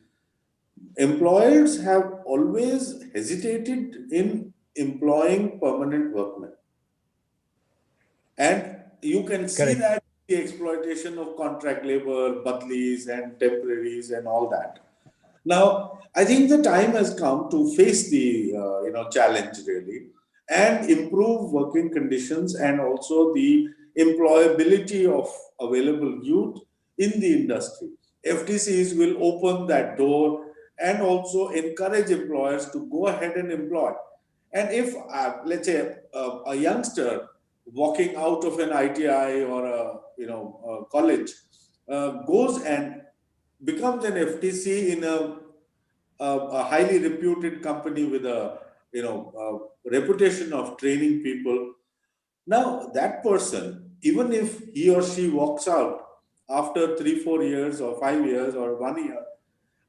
employers have always hesitated in employing permanent workmen. And you can see that the exploitation of contract labor, badlis and temporaries and all that. Now, I think the time has come to face the challenge really and improve working conditions and also the employability of available youth in the industry. FTCs will open that door and also encourage employers to go ahead and employ. And if, let's say, a youngster walking out of an ITI or a college goes and becomes an FTC in a highly reputed company with a reputation of training people. Now that person, even if he or she walks out after 3-4 years or 5 years or 1 year,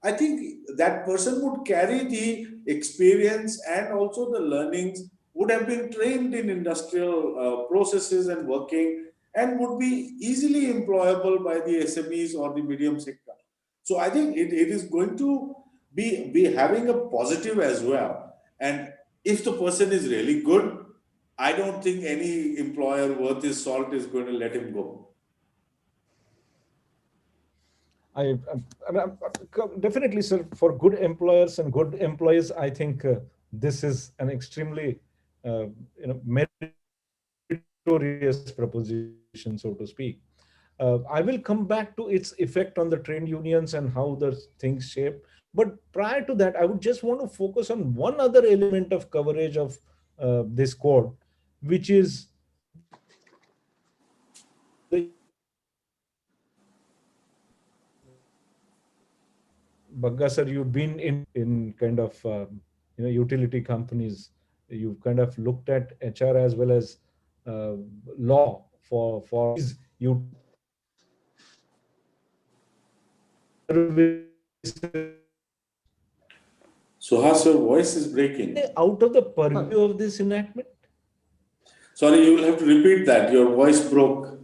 I think that person would carry the experience and also the learnings, would have been trained in industrial processes and working, and would be easily employable by the SMEs or the medium sector. So I think it is going to be having a positive as well. And if the person is really good, I don't think any employer worth his salt is going to let him go. I definitely, sir, for good employers and good employees, I think this is an extremely meritorious proposition, so to speak. I will come back to its effect on the trade unions and how the things shape. But prior to that, I would just want to focus on one other element of coverage of this code, which is Bagga sir, you've been in kind of utility companies. You've kind of looked at HR as well as law for these Suhas, your voice is breaking. Out of the purview of this enactment? Sorry, you will have to repeat that. Your voice broke.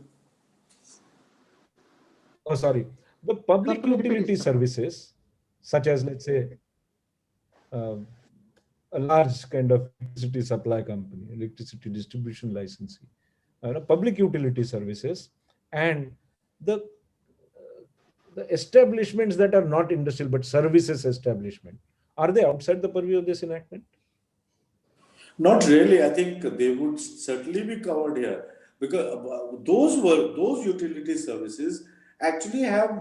Oh, sorry. The public utility services, such as, let's say, a large kind of electricity supply company, electricity distribution licensee, public utility services, and the the establishments that are not industrial but services establishment, are they outside the purview of this enactment? Not really. I think they would certainly be covered here because those utility services actually have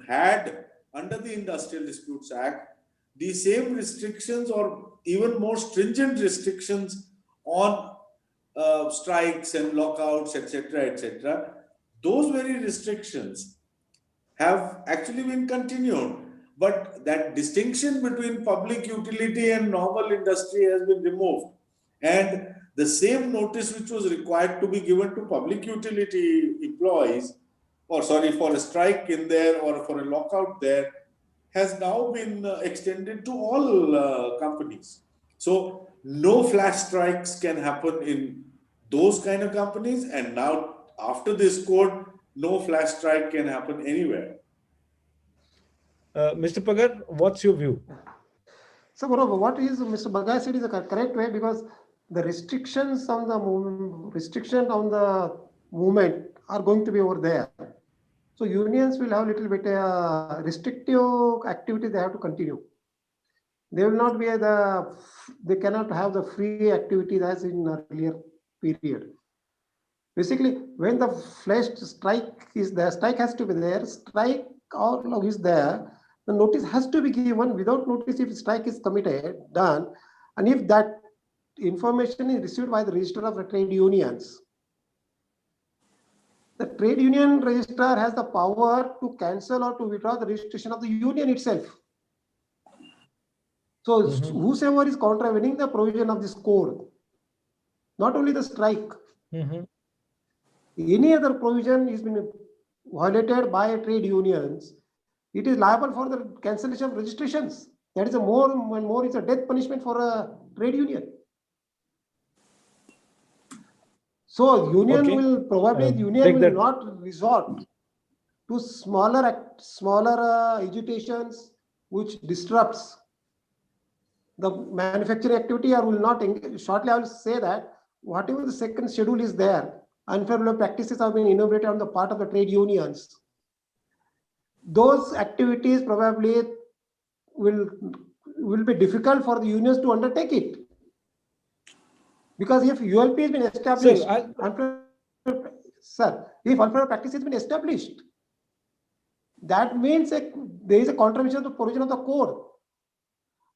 had under the Industrial Disputes Act the same restrictions or even more stringent restrictions on strikes and lockouts, etc., etc. Those very restrictions have actually been continued. But that distinction between public utility and normal industry has been removed. And the same notice which was required to be given to public utility employees, or sorry, for a strike in there or for a lockout there, has now been extended to all companies. So no flash strikes can happen in those kind of companies. And now after this code, no flash strike can happen anywhere. Mr. Pagar, what's your view? So, moreover, what is Mr. Bagai said is the correct way, because the restrictions on the movement are going to be over there. So unions will have a little bit restrictive activities they have to continue. They will not be they cannot have the free activities as in earlier period. Basically, when the flash strike is there, strike has to be there, strike or is there, the notice has to be given. Without notice, if strike is committed, done, and if that information is received by the register of the trade unions, the trade union registrar has the power to cancel or to withdraw the registration of the union itself. So whosoever is contravening the provision of this code, not only the strike, any other provision is been violated by trade unions, it is liable for the cancellation of registrations. That is a more and more is a death punishment for a trade union. So union will probably not resort to smaller agitations which disrupts the manufacturing activity, or will not engage. Shortly I will say that whatever the second schedule is there, unfair labor practices have been enumerated on the part of the trade unions. Those activities probably will be difficult for the unions to undertake it. Because if ULP has been established, if unfair practice has been established, that means there is a contravention of the provision of the code.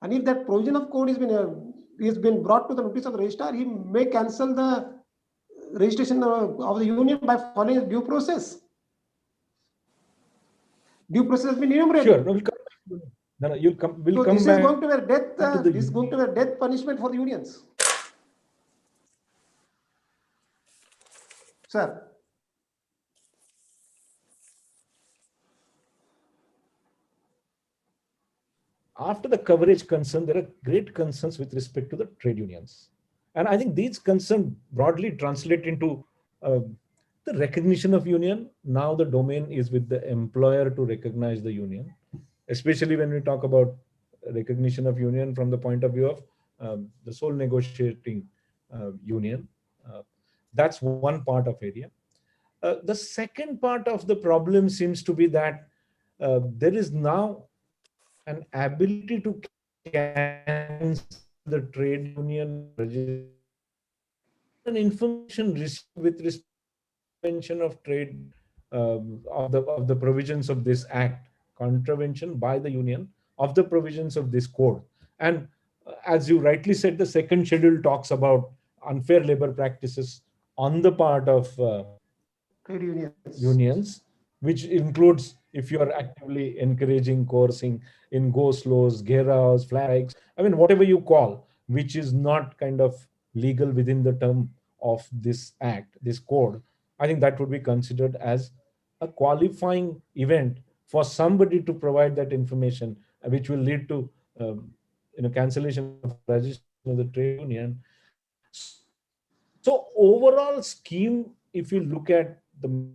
And if that provision of code has been brought to the notice of the registrar, he may cancel the registration of the union by following due process. Due process has been enumerated. Sure, we'll come back. This is going to be death. This is going to be a death punishment for the unions. Sir. After the coverage concern, there are great concerns with respect to the trade unions. And I think these concerns broadly translate into the recognition of union. Now the domain is with the employer to recognize the union, especially when we talk about recognition of union from the point of view of the sole negotiating union. That's one part of area. The second part of the problem seems to be that there is now an ability to cancel the trade union registration. An information received with respect to contravention of trade of the provisions of this act, contravention by the union of the provisions of this code. And as you rightly said, the second schedule talks about unfair labor practices on the part of trade unions, which includes if you are actively encouraging, coercing in go-slows, gheras, flags, I mean, whatever you call, which is not kind of legal within the term of this act, this code, I think that would be considered as a qualifying event for somebody to provide that information, which will lead to cancellation of registration of the trade union. So overall scheme, if you look at the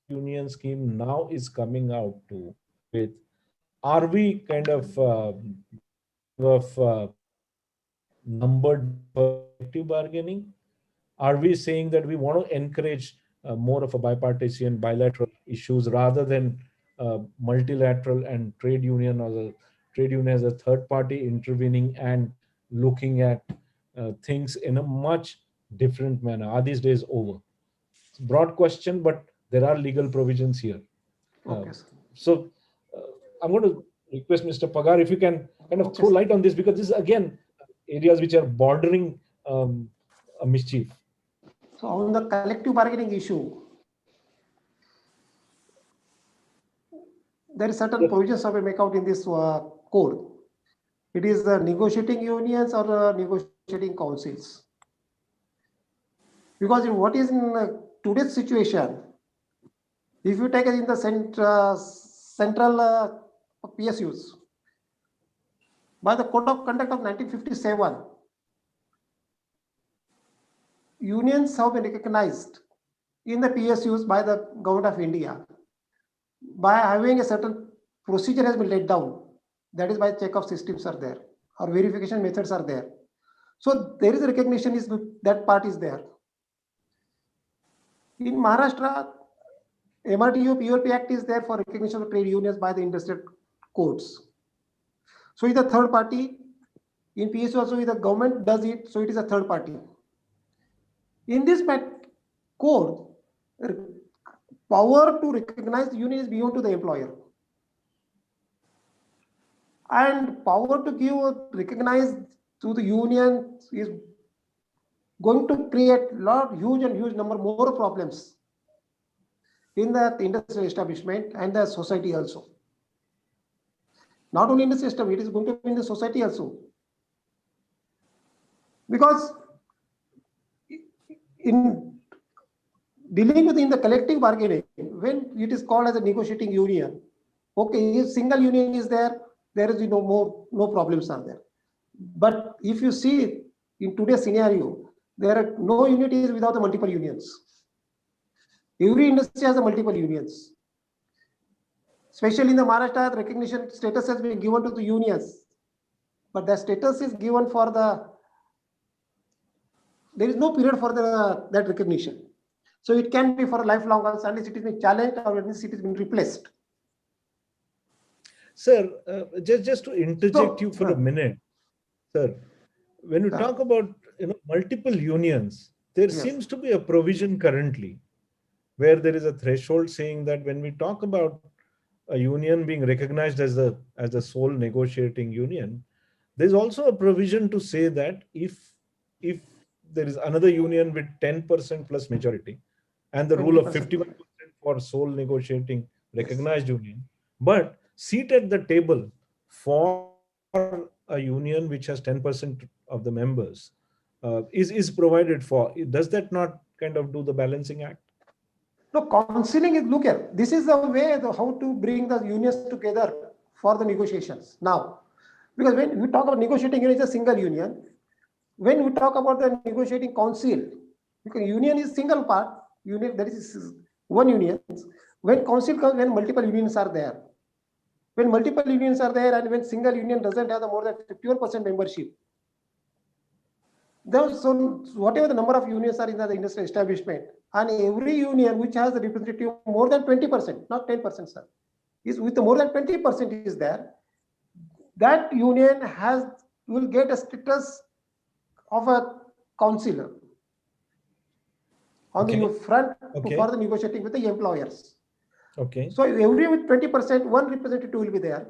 union scheme now is coming out with, are we kind of numbered for collective bargaining? Are we saying that we want to encourage more of a bipartisan, bilateral issues rather than multilateral and trade union as a third party intervening and looking at things in a much different manner? Are these days over? It's a broad question, but there are legal provisions here. Okay, sir. So I'm going to request Mr. Pagar if you can kind of Okay, throw sir. light on this, because this is again areas which are bordering a mischief. So on the collective bargaining issue, there is certain provisions of a make out in this code. It is the negotiating unions or negotiating councils. Because in what is in today's situation, if you take it in the central PSUs, by the Code of Conduct of 1957, unions have been recognized in the PSUs by the Government of India by having a certain procedure has been laid down. That is why check-off systems are there or verification methods are there. So there is a recognition is that part is there. In Maharashtra, MRTU POP Act is there for recognition of trade unions by the industrial codes. So it's a third party. In PSU also, if the government does it, so it is a third party. In this code, power to recognize the union is beyond to the employer. And power to give recognize to the union is going to create huge number more problems in the industrial establishment and the society also. Not only in the system, it is going to be in the society also. Because in dealing with in the collective bargaining, when it is called as a negotiating union, okay, if single union is there, there is no problems are there. But if you see in today's scenario, there are no unities without the multiple unions. Every industry has a multiple unions. Especially in the Maharashtra, recognition status has been given to the unions, but the status is given for there is no period for that recognition. So it can be for a lifelong unless it has been challenged or unless it has been replaced. Sir, just to interject you for a minute, sir, when you talk about multiple unions, there seems to be a provision currently where there is a threshold saying that when we talk about a union being recognized as the sole negotiating union, there's also a provision to say that if there is another union with 10% plus majority and the rule of 51% for sole negotiating recognized union, but seat at the table for a union which has 10% of the members is provided for. Does that not kind of do the balancing act? No, counseling is, look here, this is the way how to bring the unions together for the negotiations. Now, because when we talk about negotiating union, it's a single union. When we talk about the negotiating council, because union is single part, union, that is one union. When council comes, when multiple unions are there. When multiple unions are there and when single union doesn't have the more than 51% membership, so whatever the number of unions are in the industrial establishment, and every union which has a representative more than 20%, not 10%, sir, is with more than 20% is there, that union will get a status of a councillor on the front for the negotiating with the employers. Okay. So every with 20%, one representative will be there.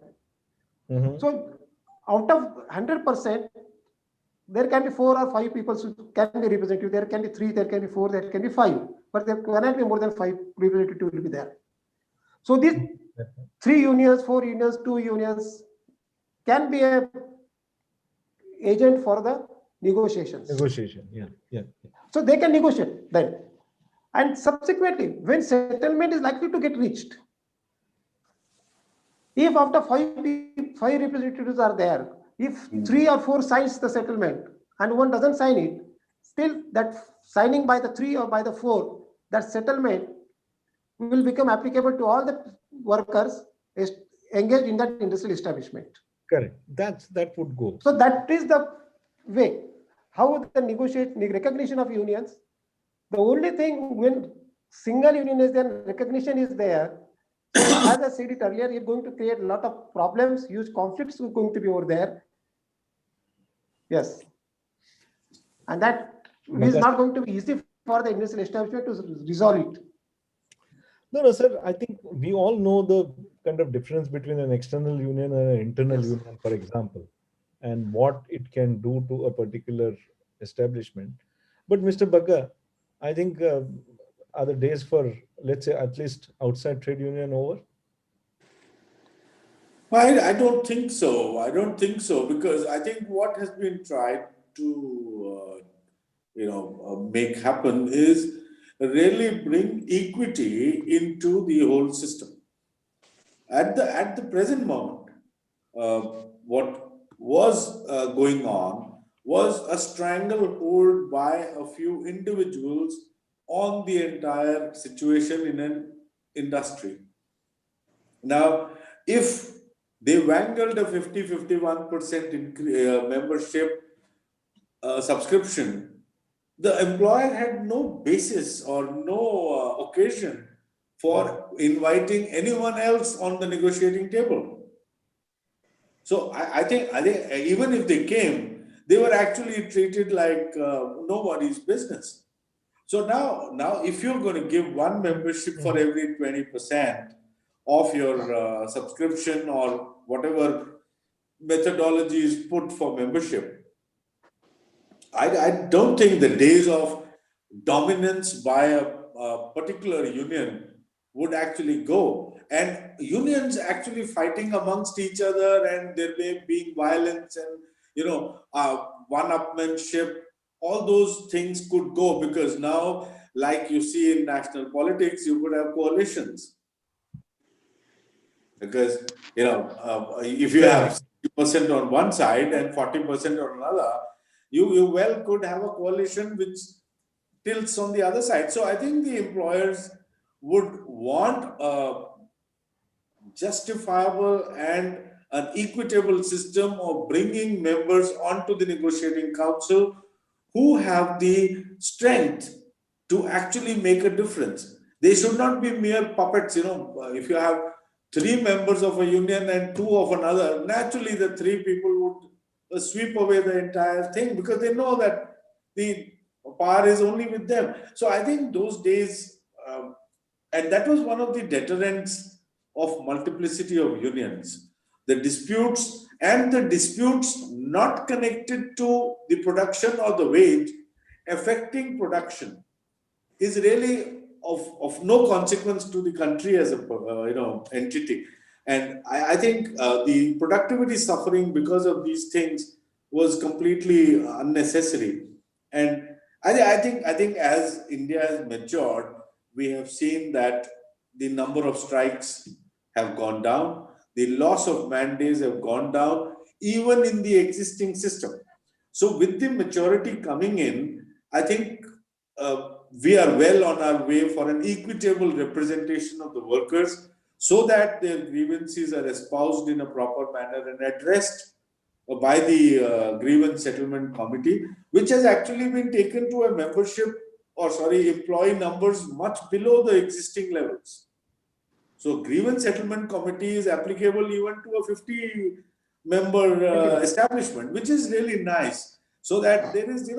So out of 100%, there can be 4 or 5 people who can be representative. There can be 3, there can be 4, there can be 5, but there cannot be more than 5 representatives will be there. So these 3 unions, 4 unions, 2 unions can be a agent for the negotiations. Negotiation, yeah. So they can negotiate then. And subsequently, when settlement is likely to get reached, if after 5 representatives are there, if 3 or 4 signs the settlement and one doesn't sign it, still that signing by the 3 or by the 4, that settlement will become applicable to all the workers engaged in that industrial establishment. Correct. That would go. So that is the way. How the recognition of unions? The only thing when single union is there, recognition is there. So as I said it earlier, it's going to create a lot of problems, huge conflicts are going to be over there. Yes. And that is not going to be easy for the industrial establishment to resolve it. No, sir. I think we all know the kind of difference between an external union and an internal union, for example, and what it can do to a particular establishment. But Mr. Bagga, I think are the days for, let's say, at least outside trade union over? I don't think so. I don't think so, because I think what has been tried to make happen is really bring equity into the whole system. At the present moment, uh, what was going on was a stranglehold by a few individuals on the entire situation in an industry. Now, if they wangled a 50-51% membership subscription, the employer had no basis or no occasion for inviting anyone else on the negotiating table. So I think even if they came, they were actually treated like nobody's business. So now if you're going to give one membership for every 20% of your subscription or whatever methodology is put for membership, I don't think the days of dominance by a particular union would actually go. And unions actually fighting amongst each other, and there may be violence and one-upmanship. All those things could go, because now, like you see in national politics, you could have coalitions. Because if you have 60% on one side and 40% on another, you well could have a coalition which tilts on the other side. So I think the employers would want a justifiable and an equitable system of bringing members onto the negotiating council who have the strength to actually make a difference. They should not be mere puppets. If you have three members of a union and two of another, naturally the three people would sweep away the entire thing, because they know that the power is only with them. So I think those days, and that was one of the deterrents of multiplicity of unions. The disputes, and the disputes not connected to the production or the wage, affecting production, is really of no consequence to the country as a entity. And I think the productivity suffering because of these things was completely unnecessary. And I think as India has matured, we have seen that the number of strikes have gone down, the loss of man days have gone down, even in the existing system. So with the maturity coming in, I think we are well on our way for an equitable representation of the workers, so that their grievances are espoused in a proper manner and addressed by the grievance settlement committee, which has actually been taken to a membership, or sorry, employee numbers much below the existing levels. So grievance settlement committee is applicable even to a 50-member establishment, which is really nice, so that there is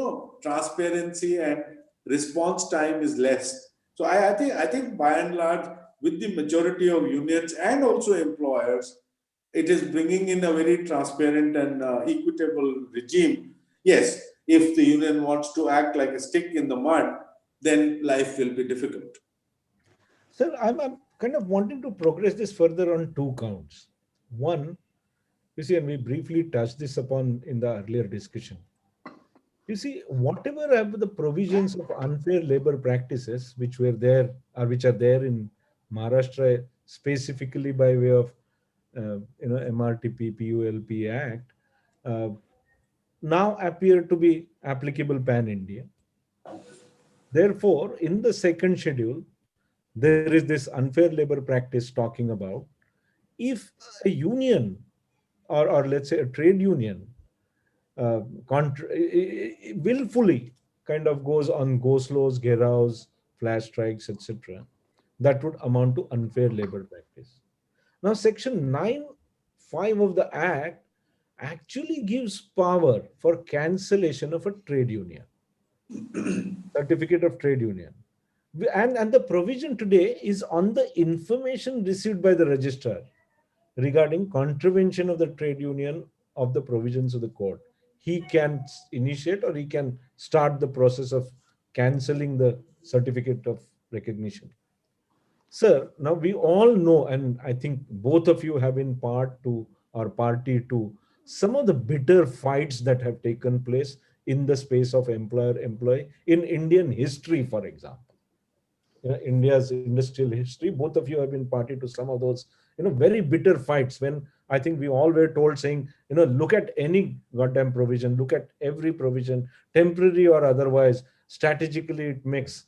transparency and response time is less. So I think by and large, with the majority of unions and also employers, it is bringing in a very transparent and equitable regime. Yes, if the union wants to act like a stick in the mud, then life will be difficult. Sir, I'm kind of wanting to progress this further on two counts. One, you see, and we briefly touched this upon in the earlier discussion. You see, whatever have the provisions of unfair labor practices which were there, or which are there in Maharashtra, specifically by way of MRTP PULP Act, uh, now appear to be applicable pan India. Therefore, in the second schedule, there is this unfair labor practice talking about, if a union, or let's say a trade union, willfully kind of goes on go-slows, geraus, flash strikes, etc., that would amount to unfair labor practice. Now, Section 9(5) of the Act actually gives power for cancellation of a trade union, certificate of trade union. And the provision today is on the information received by the registrar regarding contravention of the trade union of the provisions of the code. He can initiate or he can start the process of cancelling the certificate of recognition. Sir, now we all know, and I think both of you have been part to or party to some of the bitter fights that have taken place in the space of employer-employee in Indian history, for example. India's industrial history. Both of you have been party to some of those, very bitter fights when I think we all were told saying, look at any goddamn provision, look at every provision, temporary or otherwise, strategically it makes,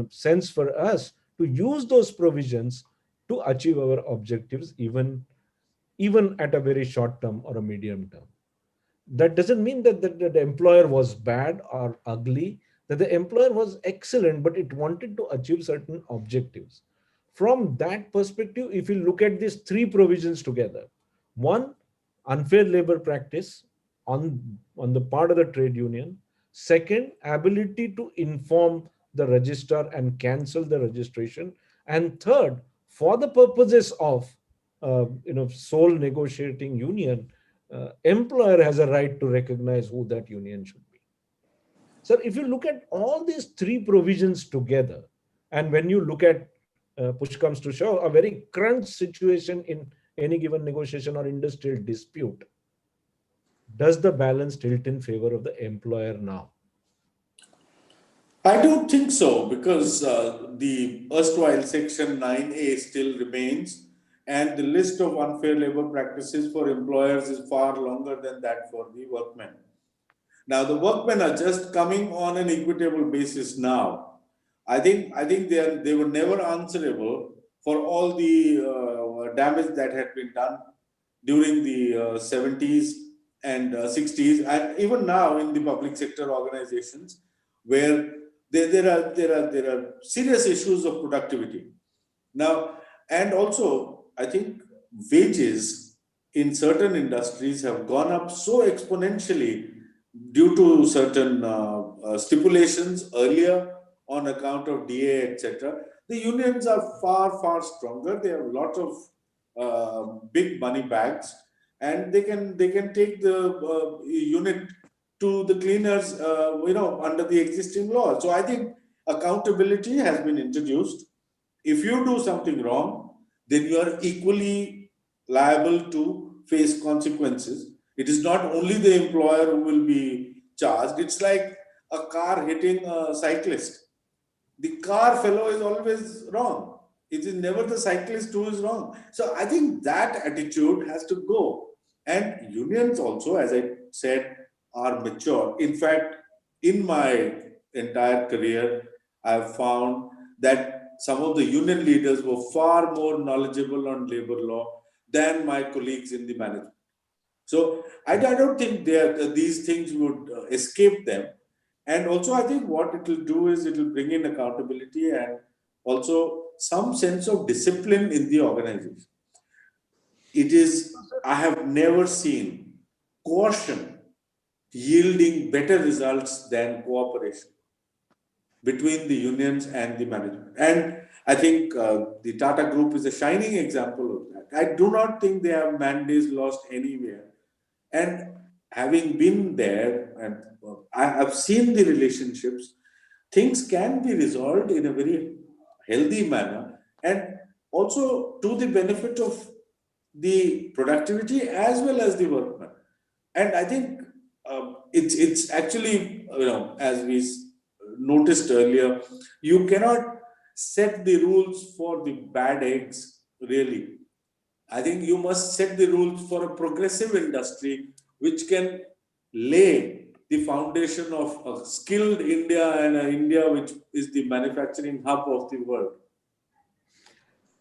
sense for us to use those provisions to achieve our objectives, even at a very short term or a medium term. That doesn't mean that the employer was bad or ugly, that the employer was excellent, but it wanted to achieve certain objectives. From that perspective, if you look at these three provisions together, one, unfair labor practice on the part of the trade union. Second, ability to inform the registrar and cancel the registration. And third, for the purposes of sole negotiating union, employer has a right to recognize who that union should be. So if you look at all these three provisions together, and when you look at push comes to shove, a very crunch situation in any given negotiation or industrial dispute, does the balance tilt in favor of the employer now? I don't think so, because the erstwhile Section 9A still remains, and the list of unfair labor practices for employers is far longer than that for the workmen. Now, the workmen are just coming on an equitable basis now. I think they were never answerable for all the damage that had been done during the 70s and 60s, and even now in the public sector organizations, where there are serious issues of productivity. Now, and also, I think wages in certain industries have gone up so exponentially due to certain stipulations earlier on account of DA, etc. The unions are far, far stronger. They have a lot of big money bags, and they can take the unit to the cleaners, under the existing law. So I think accountability has been introduced. If you do something wrong, then you are equally liable to face consequences. It is not only the employer who will be charged. It's like a car hitting a cyclist. The car fellow is always wrong. It is never the cyclist who is wrong. So I think that attitude has to go. And unions also, as I said, are mature. In fact, in my entire career, I've found that some of the union leaders were far more knowledgeable on labor law than my colleagues in the management. So I don't think these things would escape them. And also, I think what it will do is it will bring in accountability and also some sense of discipline in the organization. I have never seen coercion yielding better results than cooperation between the unions and the management. And I think the Tata Group is a shining example of that. I do not think they have man-days lost anywhere. And having been there, and I have seen the relationships, things can be resolved in a very healthy manner, and also to the benefit of the productivity as well as the workman. And I think it's actually, as we noticed earlier, you cannot set the rules for the bad eggs, really. I think you must set the rules for a progressive industry which can lay the foundation of a skilled India and an India which is the manufacturing hub of the world.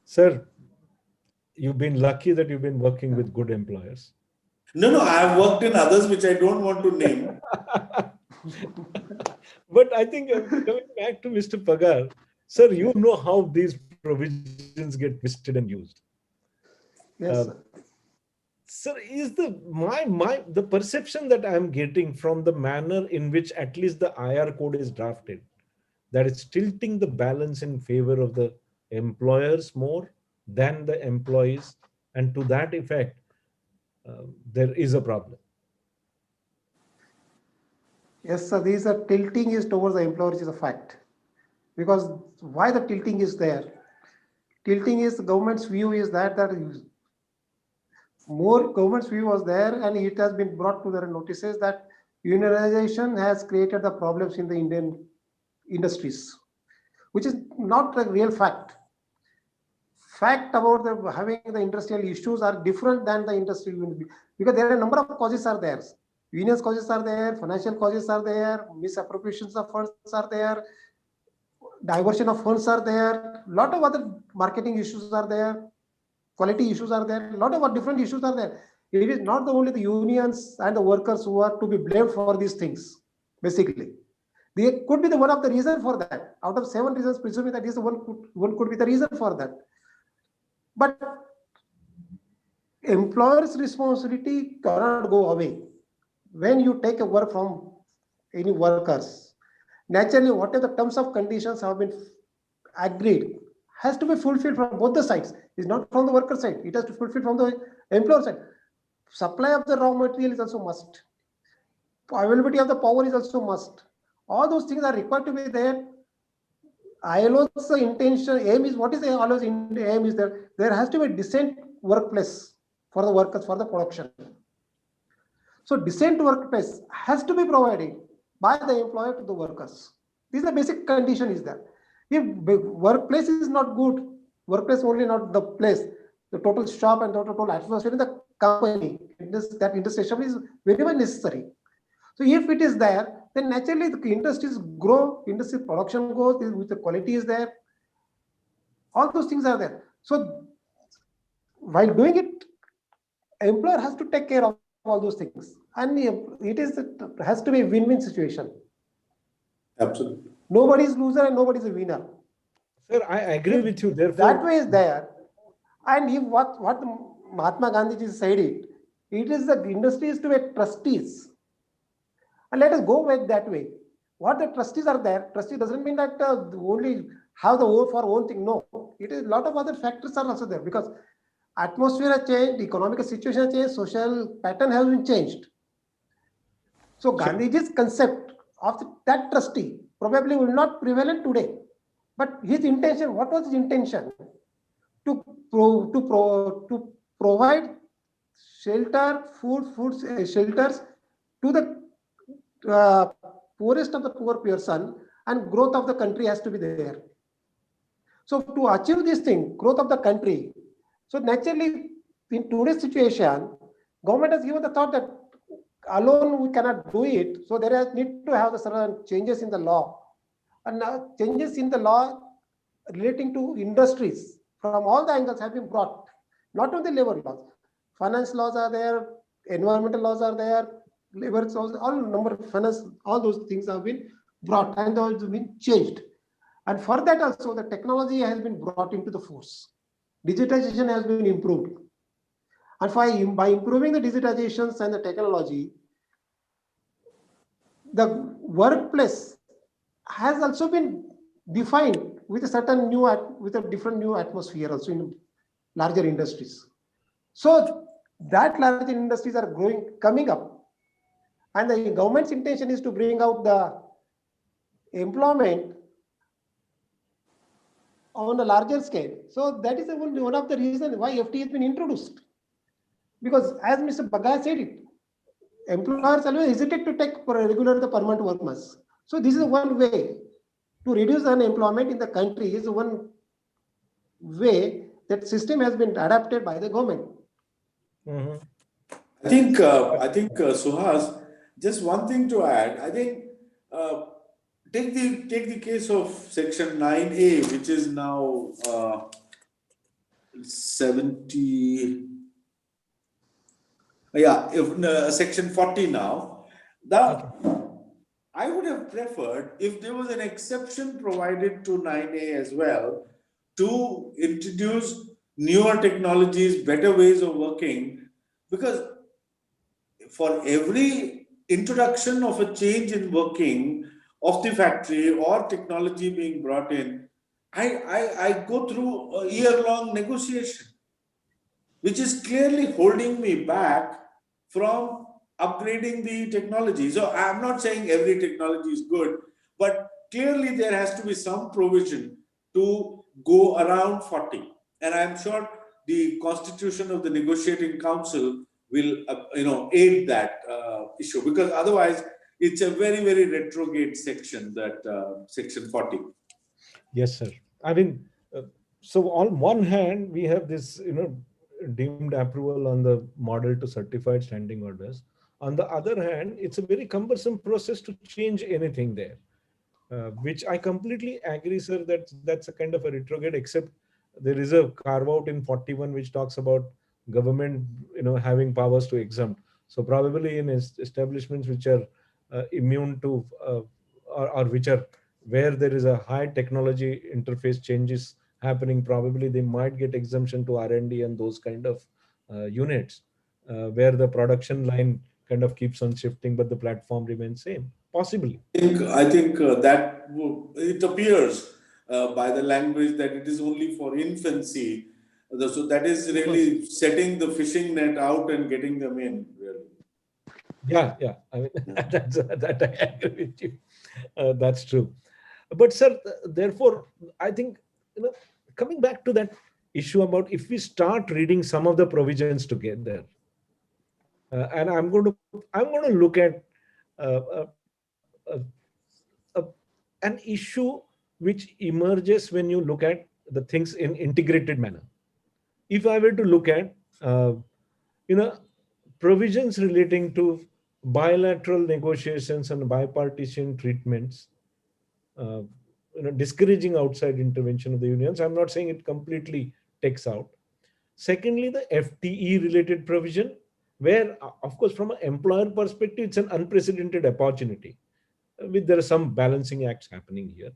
Sir, you've been lucky that you've been working with good employers. No, I have worked in others which I don't want to name. But I think coming back to Mr. Pagar, sir, you know how these provisions get twisted and used. Yes, sir. Sir, is the perception that I'm getting from the manner in which at least the IR code is drafted, that it's tilting the balance in favor of the employers more than the employees, and to that effect, there is a problem. Yes, sir. These are tilting is towards the employer, which is a fact. Because why the tilting is there? Tilting is the government's view is that more government's view was there, and it has been brought to their notices that unionization has created the problems in the Indian industries, which is not a real fact. Fact about having the industrial issues are different than the industry because there are a number of causes are there. Unions causes are there, financial causes are there, misappropriations of funds are there, diversion of funds are there, lot of other marketing issues are there, quality issues are there, a lot of different issues are there. It is not only the unions and the workers who are to be blamed for these things, basically. They could be the one of the reason for that. Out of 7 reasons, presumably that is the one could be the reason for that. But employer's responsibility cannot go away. When you take a work from any workers, naturally, whatever the terms of conditions have been agreed has to be fulfilled from both the sides. It's not from the worker side. It has to fulfill from the employer side. Supply of the raw material is also must. Availability of the power is also must. All those things are required to be there. ILO's intention, aim is, what is the ILO's aim is there has to be a decent workplace for the workers, for the production. So decent workplace has to be provided by the employer to the workers. This is the basic condition is there. If workplace is not good, workplace only not the place, the total shop and the total atmosphere in the company, that industry is very much necessary. So if it is there, then naturally the industries grow, industry production goes, with the quality is there. All those things are there. So while doing it, employer has to take care of all those things. And it has to be a win-win situation. Absolutely. Nobody is loser and nobody is a winner. Sir, I agree with you. Therefore, that way is there. And if what Mahatma Gandhi said it is the industry is to be trustees. And let us go with that way. What the trustees are there, trustee doesn't mean that only have the for own thing. No, it is a lot of other factors are also there because atmosphere has changed, economic situation has changed, social pattern has been changed. So Gandhiji's concept of that trustee probably will not prevalent today. But his intention, what was his intention? To provide shelter, shelters to the poorest of the poor person, and growth of the country has to be there. So to achieve this thing, growth of the country, so naturally in today's situation, government has given the thought that alone we cannot do it. So there is need to have the certain changes in the law, and changes in the law relating to industries from all the angles have been brought. Not only labor laws, finance laws are there, environmental laws are there, labor laws, all number of finance, all those things have been brought and those have been changed. And for that also the technology has been brought into the force. Digitization has been improved. And by improving the digitizations and the technology, the workplace has also been defined with a certain new, with a different new atmosphere also in larger industries. So that larger industries are growing, coming up, and the government's intention is to bring out the employment on a larger scale. So that is one of the reasons why FT has been introduced. Because as Mr. Baga said it, employers always hesitate to take regular the permanent workers. So this is one way to reduce unemployment in the country, is one way that system has been adapted by the government. Mm-hmm. I think Suhas, just one thing to add. I think take the case of Section 9A, which is now 70. Yeah, if section 40 now. Now, Okay. I would have preferred if there was an exception provided to 9A as well to introduce newer technologies, better ways of working, because for every introduction of a change in working of the factory or technology being brought in, I go through a year-long negotiation, which is clearly holding me back from upgrading the technology. So I'm not saying every technology is good, but clearly there has to be some provision to go around 40. And I'm sure the constitution of the negotiating council will aid that issue, because otherwise it's a very, very retrograde section, that section 40. Yes, sir. I mean, so on one hand, we have this, deemed approval on the model to certified standing orders. On the other hand, it's a very cumbersome process to change anything there, which I completely agree, sir, that that's a kind of a retrograde, except there is a carve out in 41 which talks about government, having powers to exempt. So probably in establishments which are immune to, or which are where there is a high technology interface changes happening, probably they might get exemption to R&D and those kind of units, where the production line kind of keeps on shifting, but the platform remains same. Possibly. I think that it appears by the language that it is only for infancy. So that is really setting the fishing net out and getting them in. Really. Yeah. I mean, that I agree with you. That's true. But sir, therefore, I think, coming back to that issue about if we start reading some of the provisions together, and I'm going to look at uh, uh, uh, an issue which emerges when you look at the things in integrated manner. If I were to look at, you know, provisions relating to bilateral negotiations and bipartisan treatments, uh, discouraging outside intervention of the unions. I'm not saying it completely takes out. Secondly, the FTE related provision, where, of course, from an employer perspective, it's an unprecedented opportunity. With there are some balancing acts happening here.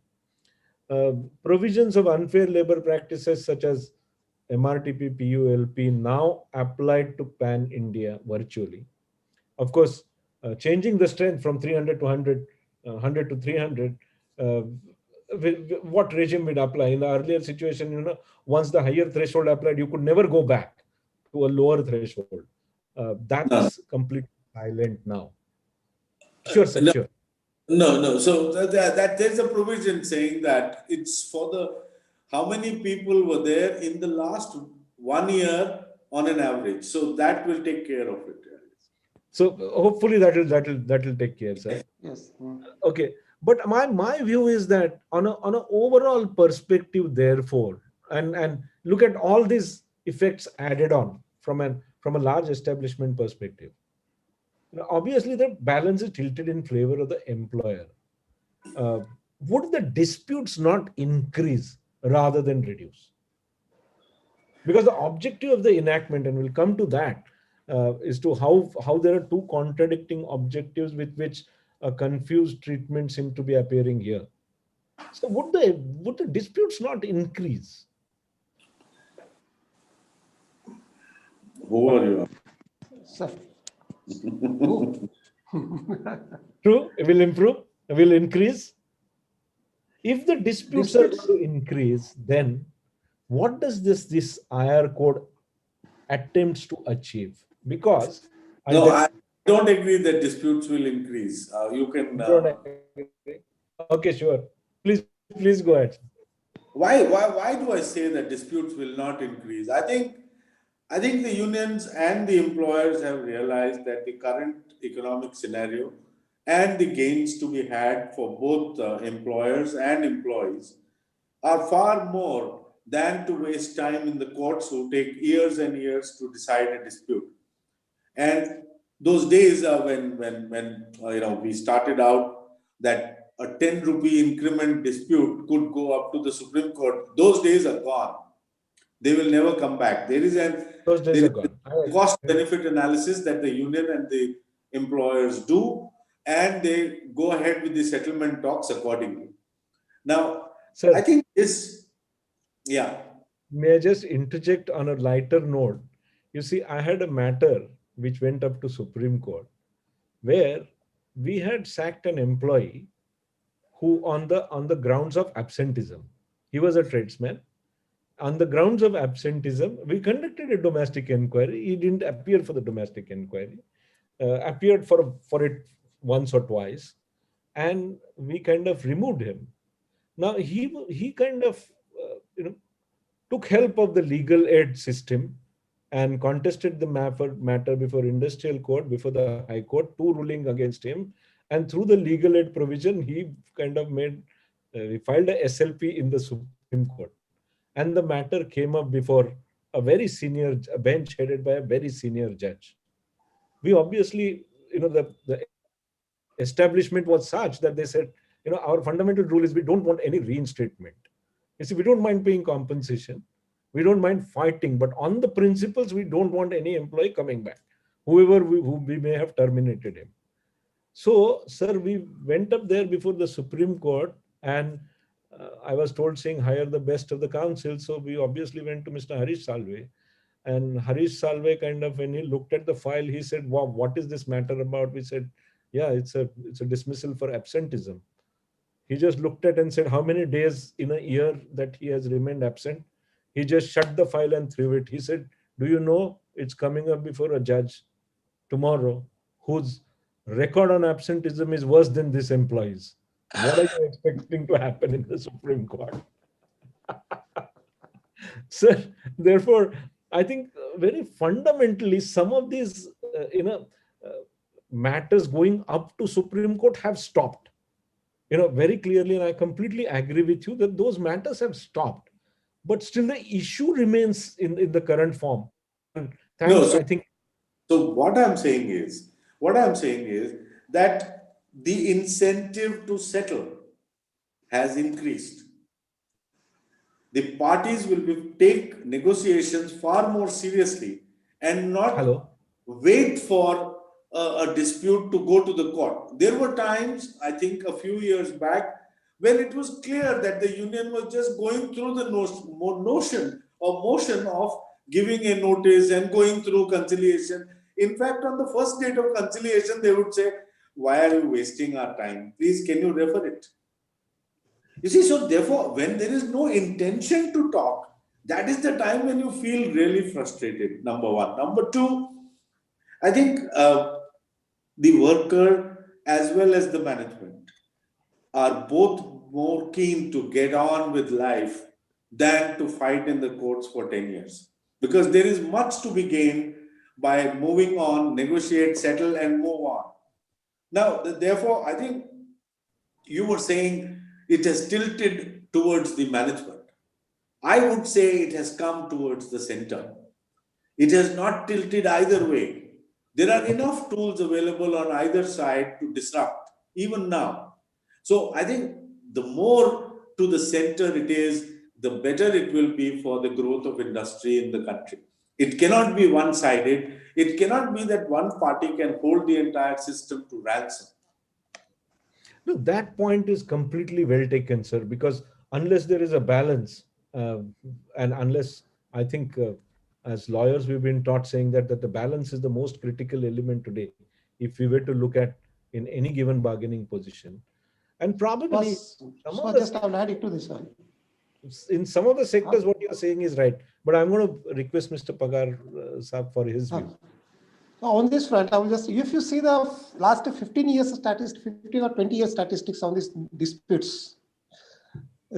Provisions of unfair labor practices such as MRTP, PULP now applied to pan India virtually. Of course, changing the strength from 300 to 100, 100 to 300, uh, what regime would apply? In the earlier situation, once the higher threshold applied, you could never go back to a lower threshold. That's No, completely silent now. Sure, sir, no, sure. no. So that there's a provision saying that it's for the how many people were there in the last 1 year on an average. So that will take care of it. So hopefully that will take care, sir. Yes. Okay, but my view is that on a overall perspective, therefore, and look at all these effects added on from a large establishment perspective. Obviously, the balance is tilted in favor of the employer. Uh, would the disputes not increase rather than reduce? Because the objective of the enactment, and we'll come to that, is to how there are two contradicting objectives with which a confused treatment seem to be appearing here. So would the disputes not increase? Who are you? Sir. True, it will improve, it will increase. If the disputes are Disputes. going to increase, then what does this IR code attempts to achieve? Because No, I I don't agree that disputes will increase. You can. don't agree. Okay, sure. Please go ahead. Why do I say that disputes will not increase? I think the unions and the employers have realized that the current economic scenario and the gains to be had for both employers and employees are far more than to waste time in the courts who take years and years to decide a dispute. And those days when we started out that a 10 rupee increment dispute could go up to the Supreme Court, those days are gone. They will never come back. Those days are gone. cost benefit analysis that the union and the employers do, and they go ahead with the settlement talks accordingly. Now, Sir, I think this, yeah. may I just interject on a lighter note? You see, I had a matter which went up to Supreme Court where we had sacked an employee who on the grounds of absenteeism. He was a tradesman. On the grounds of absenteeism, we conducted a domestic inquiry. He didn't appear for the domestic inquiry, appeared for it once or twice, and we kind of removed him. Now he kind of took help of the legal aid system and contested the matter before industrial court, before the high court, two ruling against him, and through the legal aid provision, he kind of he filed a SLP in the Supreme Court, and the matter came up before a bench headed by a very senior judge. We obviously, the establishment was such that they said, our fundamental rule is we don't want any reinstatement. You see, we don't mind paying compensation. We don't mind fighting, but on the principles, we don't want any employee coming back, who we may have terminated him. So, sir, we went up there before the Supreme Court, and I was told saying hire the best of the counsel. So we obviously went to Mr. Harish Salve, and Harish Salve kind of, when he looked at the file, he said, "Wow, what is this matter about?" We said, "Yeah, it's a dismissal for absenteeism." He just looked at and said, "How many days in a year that he has remained absent?" He just shut the file and threw it. He said, "Do you know it's coming up before a judge tomorrow whose record on absenteeism is worse than this employee's? What are you expecting to happen in the Supreme Court?" So, therefore, I think very fundamentally, some of these, matters going up to Supreme Court have stopped. Very clearly, and I completely agree with you that those matters have stopped, but still the issue remains in the current form. And No, thanks, I think. so what I'm saying is that the incentive to settle has increased. The parties will take negotiations far more seriously and not Hello. wait for a dispute to go to the court. There were times, I think a few years back, when it was clear that the union was just going through the notion or motion of giving a notice and going through conciliation. In fact, on the first date of conciliation, they would say, "Why are you wasting our time? Please, can you refer it?" You see, so therefore, when there is no intention to talk, that is the time when you feel really frustrated, number one. Number two, I think the worker as well as the management are both more keen to get on with life than to fight in the courts for 10 years. Because there is much to be gained by moving on, negotiate, settle, and move on. Now, therefore, I think you were saying it has tilted towards the management. I would say it has come towards the center. It has not tilted either way. There are enough tools available on either side to disrupt, even now. So I think the more to the center it is, the better it will be for the growth of industry in the country. It cannot be one-sided. It cannot be that one party can hold the entire system to ransom. No, that point is completely well taken, sir, because unless there is a balance, and unless I think as lawyers, we've been taught saying that the balance is the most critical element today, if we were to look at in any given bargaining position. And probably just I'll add it to this one. In some of the sectors, what you're saying is right. But I'm going to request Mr. Pagar Saab for his view. On this front, I will just, if you see the last 15 years statistics, 15 or 20 years statistics on these disputes,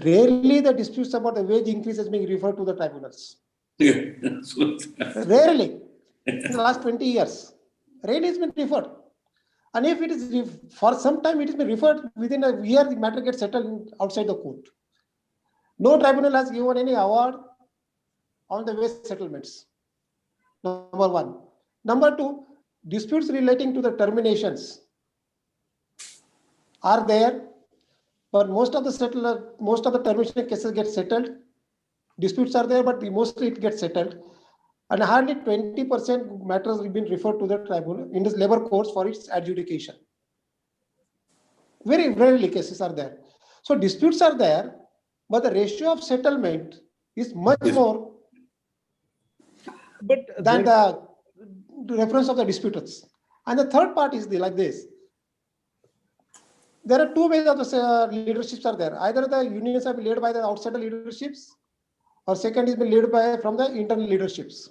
rarely the disputes about the wage increase is being referred to the tribunals. Rarely. In the last 20 years, rarely it's been referred. And if it is, for some time, it has been referred within a year, the matter gets settled outside the court. No tribunal has given any award on the wage settlements. Number one. Number two, disputes relating to the terminations are there, but most of the termination cases get settled. Disputes are there, but mostly it gets settled. and hardly 20% matters have been referred to the tribunal in this labor courts for its adjudication. Very rarely cases are there. So disputes are there, but the ratio of settlement is much more But than the reference of the disputants. And the third part is like this. There are two ways of the leaderships are there. Either the unions have been led by the outsider leaderships, or second is been led by from the internal leaderships.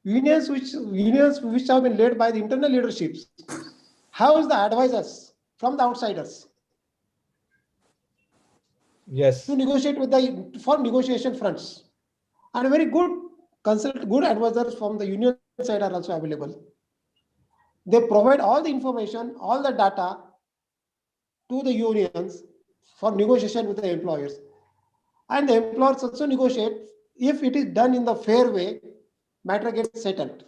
Unions which have been led by the internal leaderships house the advisors from the outsiders. yes, To negotiate with the for negotiation fronts, and very good good advisors from the union side are also available. They provide all the information, all the data to the unions for negotiation with the employers, and the employers also negotiate. If it is done in the fair way, matter gets settled.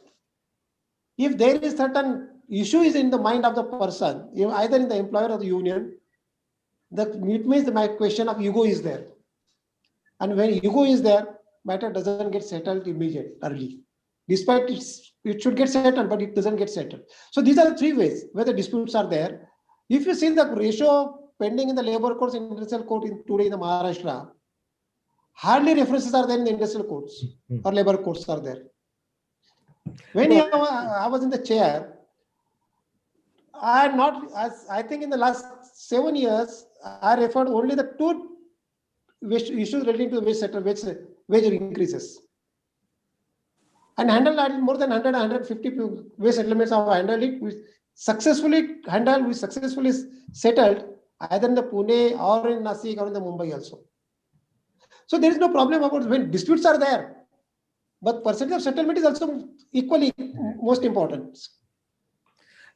If there is certain issue is in the mind of the person, either in the employer or the union, it means my question of ego is there. And when ego is there, matter doesn't get settled early. Despite it should get settled, but it doesn't get settled. So these are the three ways where the disputes are there. If you see the ratio pending in the labor courts and industrial court today in the Maharashtra, hardly references are there in the industrial courts or labor courts are there. When I was in the chair, I think in the last 7 years, I referred only the two issues relating to wage increases. And handled more than 100, 150 wage settlements have handled it. We successfully settled either in the Pune or in Nasik or in the Mumbai also. So there is no problem about when disputes are there. But percentage of settlement is also equally most important.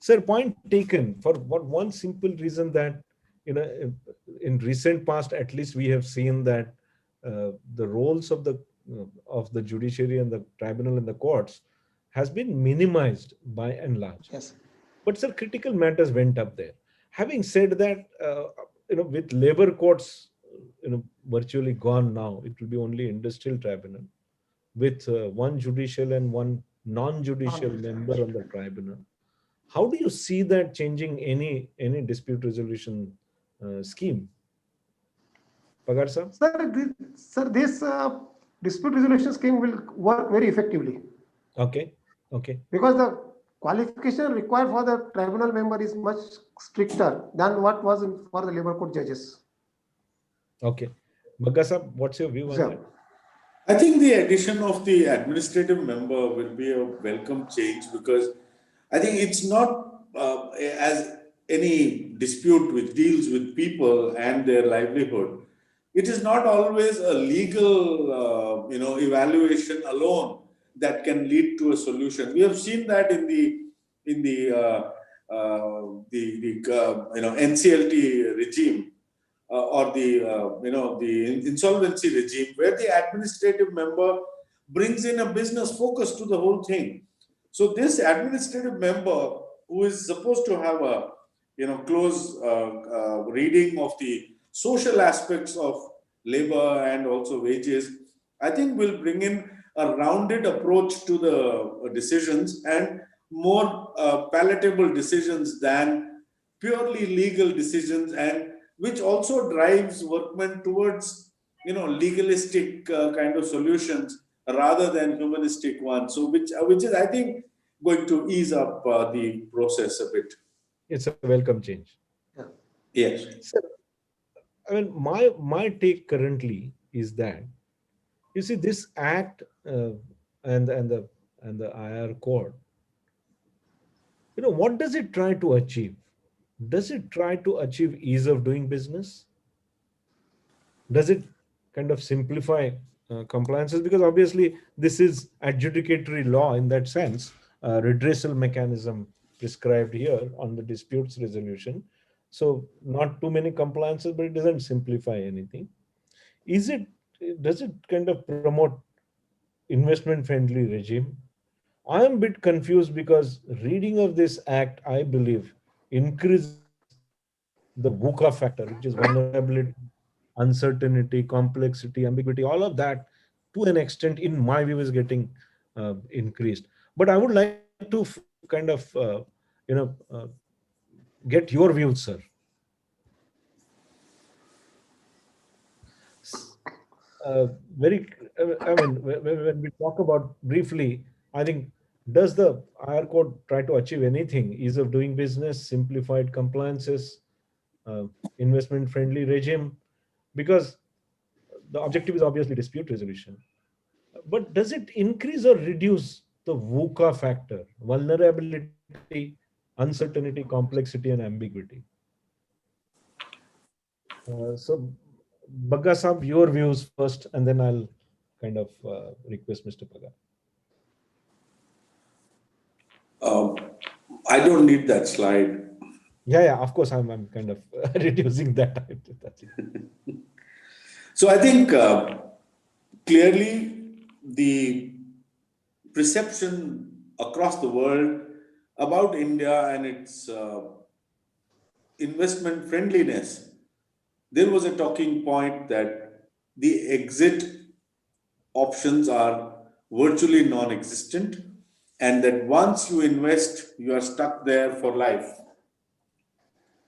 sir, point taken. For one simple reason that in recent past, at least we have seen that the roles of the judiciary and the tribunal and the courts has been minimized by and large. Yes. But sir, critical matters went up there. Having said that, with labor courts, virtually gone now, it will be only industrial tribunal with one judicial and one non-judicial member on the tribunal. How do you see that changing any dispute resolution scheme? Pagar sir? Sir, this dispute resolution scheme will work very effectively. Okay. Because the qualification required for the tribunal member is much stricter than what was for the labor court judges. Okay. Bagga sir, what's your view on that? I think the addition of the administrative member will be a welcome change, because I think it's not as any dispute which deals with people and their livelihood. It is not always a legal, evaluation alone that can lead to a solution. We have seen that in the NCLT regime, or the insolvency regime, where the administrative member brings in a business focus to the whole thing. So this administrative member, who is supposed to have a close reading of the social aspects of labor and also wages, I think will bring in a rounded approach to the decisions, and more palatable decisions than purely legal decisions, and which also drives workmen towards legalistic kind of solutions rather than humanistic ones. So which is, I think, going to ease up the process a bit. It's a welcome change. Yeah. Yes. Sir, I mean, my take currently is that, you see, this act and the IR code, what does it try to achieve? Does it try to achieve ease of doing business? Does it kind of simplify compliances? Because obviously this is adjudicatory law in that sense, redressal mechanism prescribed here on the disputes resolution. So not too many compliances, but it doesn't simplify anything. Does it kind of promote investment friendly regime? I am a bit confused, because reading of this act, I believe, increases the VUCA factor, which is vulnerability, uncertainty, complexity, ambiguity, all of that, to an extent, in my view, is getting increased. But I would like to kind of you know get your views, sir. Very, I mean, when we talk about briefly, I think, does the IR code try to achieve anything? Ease of doing business, simplified compliances, uh, investment friendly regime? Because the objective is obviously dispute resolution. But does it increase or reduce the VUCA factor, vulnerability, uncertainty, complexity, and ambiguity? So, Bagga Saab, your views first, and then I'll kind of request Mr. Paga. Um, I don't need that slide. Yeah, of course, I'm kind of reducing that. That's it. So I think clearly the perception across the world about India and its investment friendliness, there was a talking point that the exit options are virtually non-existent, and that once you invest, you are stuck there for life.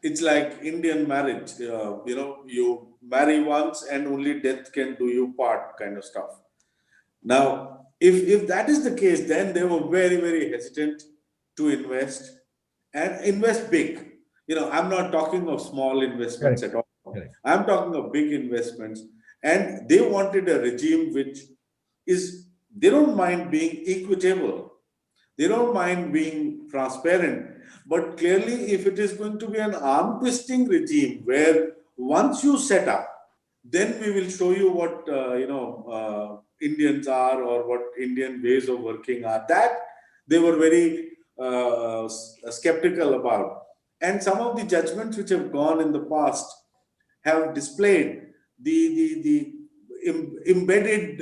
It's like Indian marriage, you marry once and only death can do you part, kind of stuff. Now, if that is the case, then they were very, very hesitant to invest and invest big. I'm not talking of small investments Correct. at all. Correct. I'm talking of big investments. And they wanted a regime which is, they don't mind being equitable. They don't mind being transparent. But clearly, if it is going to be an arm twisting regime where once you set up, then we will show you what Indians are, or what Indian ways of working are. That they were very skeptical about. And some of the judgments which have gone in the past have displayed the embedded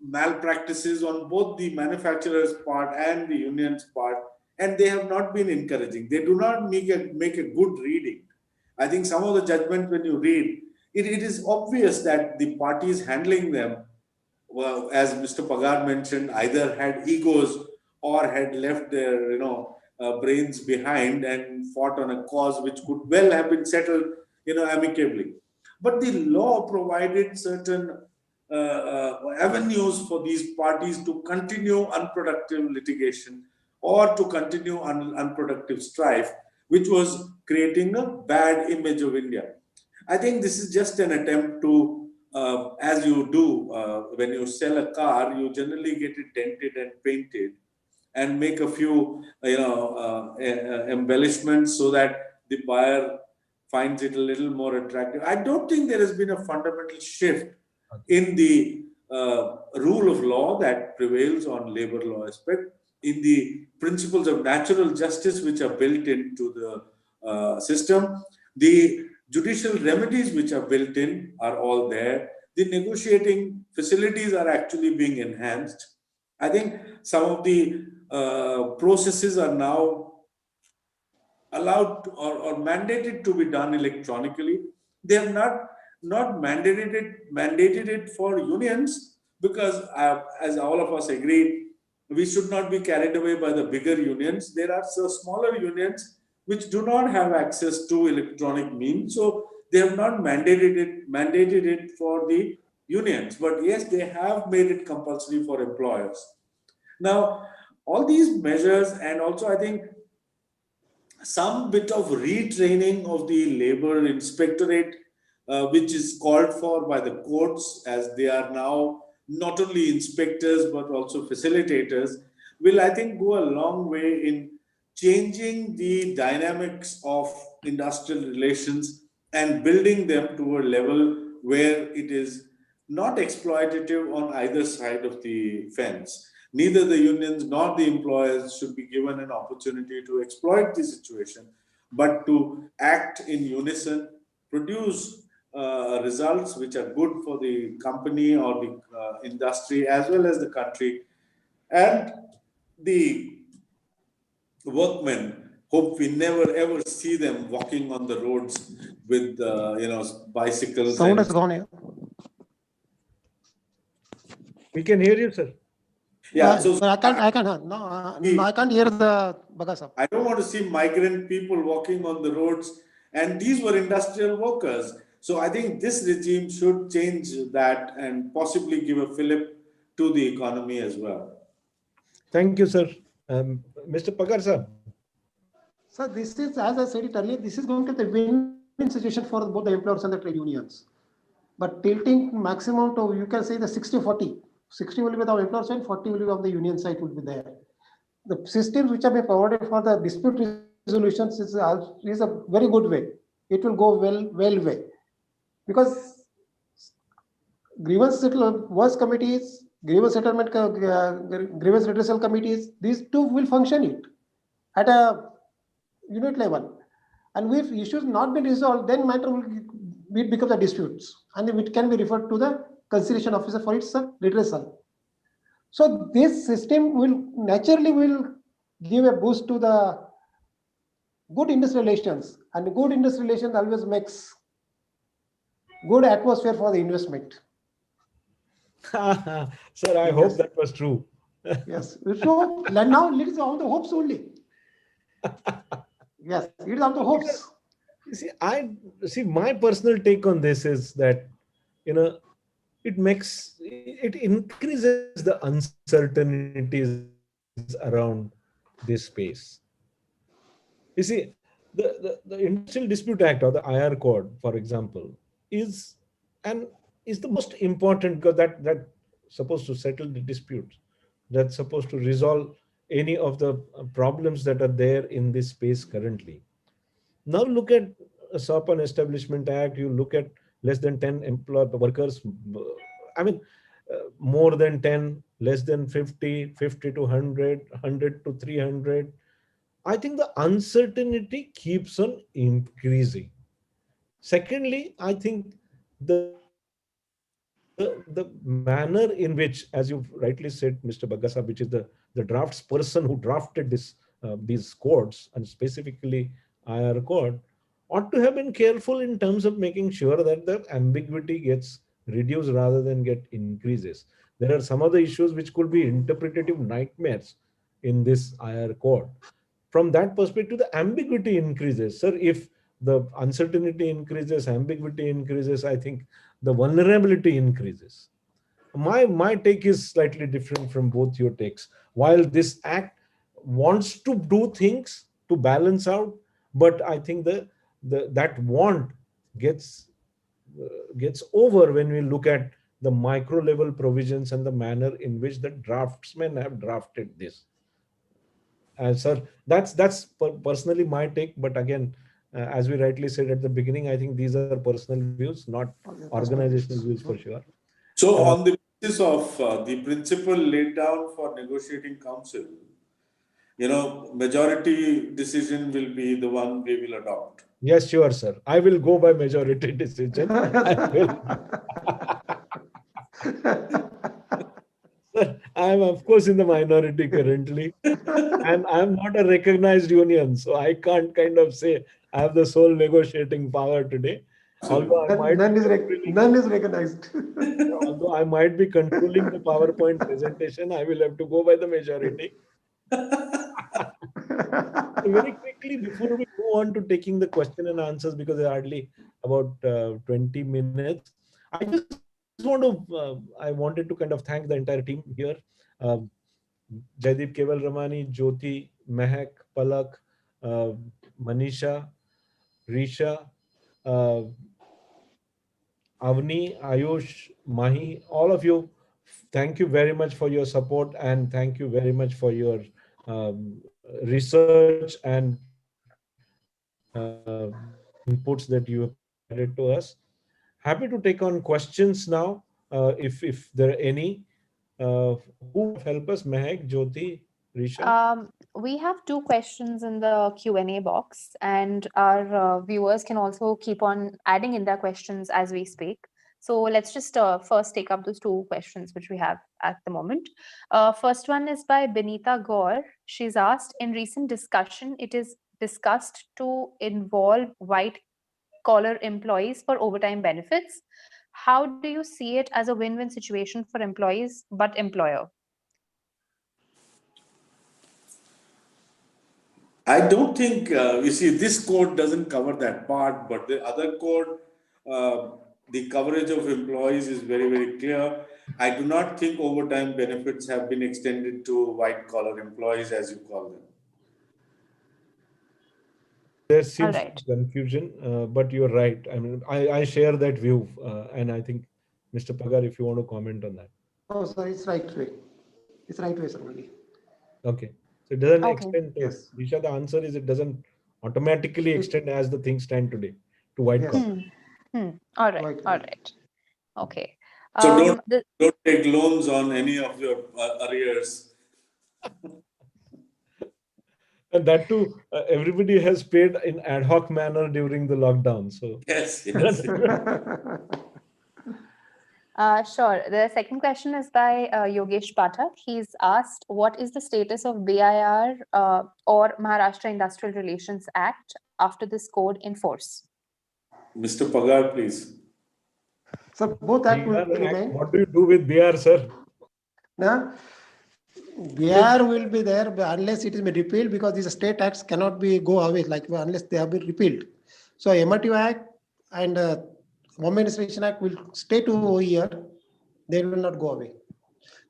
malpractices on both the manufacturer's part and the union's part, and they have not been encouraging. They do not make a good reading. I think some of the judgments, when you read, it is obvious that the parties handling them, well, as Mr. Pagar mentioned, either had egos or had left their brains behind and fought on a cause which could well have been settled amicably. But the law provided certain avenues for these parties to continue unproductive litigation or to continue unproductive strife, which was creating a bad image of India. I think this is just an attempt to, as you do when you sell a car, you generally get it dented and painted and make a few, embellishments so that the buyer finds it a little more attractive. I don't think there has been a fundamental shift in the rule of law that prevails on labor law aspect, in the principles of natural justice which are built into the system. The judicial remedies which are built in are all there. The negotiating facilities are actually being enhanced. I think some of the processes are now allowed or mandated to be done electronically. They have not mandated it for unions because, as all of us agreed, we should not be carried away by the bigger unions. There are so smaller unions which do not have access to electronic means, so they have not mandated it for the unions. But yes, they have made it compulsory for employers. Now, all these measures, and also I think some bit of retraining of the labor inspectorate, which is called for by the courts, as they are now not only inspectors but also facilitators, will, I think, go a long way in changing the dynamics of industrial relations and building them to a level where it is not exploitative on either side of the fence. Neither the unions nor the employers should be given an opportunity to exploit the situation, but to act in unison, produce results which are good for the company or the industry as well as the country. And the workmen, hope we never ever see them walking on the roads with bicycles. Sound has gone here. We can hear you, sir. Yeah, so But I can't, no, no, I can't hear the Bagasa. I don't want to see migrant people walking on the roads, and these were industrial workers. So I think this regime should change that and possibly give a fillip to the economy as well. Thank you, sir. Mr. Pagar sir. So this is, as I said it earlier, this is going to be the win-win situation for both the employers and the trade unions. But tilting maximum to, you can say, the 60-40. 60 will be the employer side, 40 will be on the union side will be there. The systems which have been provided for the dispute resolutions is a very good way. It will go well way. Because grievance settle works committees, grievance settlement, grievance redressal committees, these two will function it at a unit level. And if issues not been resolved, then matter will it becomes a disputes, and it can be referred to the conciliation officer for its redressal. So this system will naturally will give a boost to the good industrial relations, and good industrial relations always makes good atmosphere for the investment. Sir, I hope Yes, that was true. yes. So now it is on the hopes only. Yes, it is on the hopes. See, my personal take on this is that, you know, it increases the uncertainties around this space. You see, the Industrial Dispute Act or the IR Code, for example, is and is the most important, because that supposed to settle the disputes, that's supposed to resolve any of the problems that are there in this space currently. Now look at a SOP and Establishment Act. You look at less than 10 workers. I mean, more than 10, less than 50, 50 to 100, 100 to 300. I think the uncertainty keeps on increasing. Secondly, I think the manner in which, as you've rightly said, Mr. Bagasa, which is the drafts person who drafted these codes, and specifically IR code, ought to have been careful in terms of making sure that the ambiguity gets reduced rather than get increases. There are some other issues which could be interpretative nightmares in this IR code. From that perspective, the ambiguity increases. Sir, if the uncertainty increases, ambiguity increases, I think the vulnerability increases. My take is slightly different from both your takes. While this act wants to do things to balance out, but I think that want gets gets over when we look at the micro level provisions and the manner in which the draftsmen have drafted this. Sir, that's personally my take. But again, as we rightly said at the beginning, I think these are personal views, not organizational views for sure. So, Uh, on the basis of the principle laid down for negotiating council, majority decision will be the one we will adopt. yes, sure, sir. I will go by majority decision. I will. Sir, I am of course in the minority currently, and I am not a recognized union, so I can't kind of say I have the sole negotiating power today. Although I might be controlling, None is recognized. although I might be controlling the PowerPoint presentation, I will have to go by the majority. Very quickly, before we go on to taking the question and answers, because there are hardly about 20 minutes, I just want to, I wanted to kind of thank the entire team here. Uh, Jaideep Keval Ramani, Jyoti, Mehak, Palak, uh, Manisha, Risha, uh, Avni, Ayush, Mahi, all of you, thank you very much for your support, and thank you very much for your research and inputs that you have provided to us. Happy to take on questions now, if there are any. Who would like to kind of help us? Mehak, Jyoti, Risha? We have two questions in the Q&A box, and our viewers can also keep on adding in their questions as we speak. So let's just first take up those two questions which we have at the moment. First one is by Benita Gaur. She's asked, in recent discussion, it is discussed to involve white collar employees for overtime benefits. How do you see it as a win-win situation for employees but employer? I don't think, you see, this code doesn't cover that part, but the other code, the coverage of employees is very, very clear. I do not think overtime benefits have been extended to white collar employees, as you call them. There All seems to right. be confusion, but you're right. I mean, I share that view, and I think, Mr. Pagar, if you want to comment on that. Oh, sir, it's right way. It's right way, sir, only. Okay. So it doesn't Okay. extend. Yes. Disha, the answer is it doesn't automatically It- extend as the things stand today to white Yes. collar. All right. Right, All right. right. Okay. So don't The, take loans on any of your arrears. And that too, everybody has paid in ad hoc manner during the lockdown. So Yes, yes. Sure. The second question is by Yogesh Pathak. He's asked, what is the status of BIR or Maharashtra Industrial Relations Act after this code in force? Mr. Pagar, please. So both act will BR Act, remain. what do you do with BR, sir? Now, BR will be there unless it is repealed, because these state acts cannot be go away like unless they have been repealed. So MRTO Act and Home Administration Act will stay to a year. They will not go away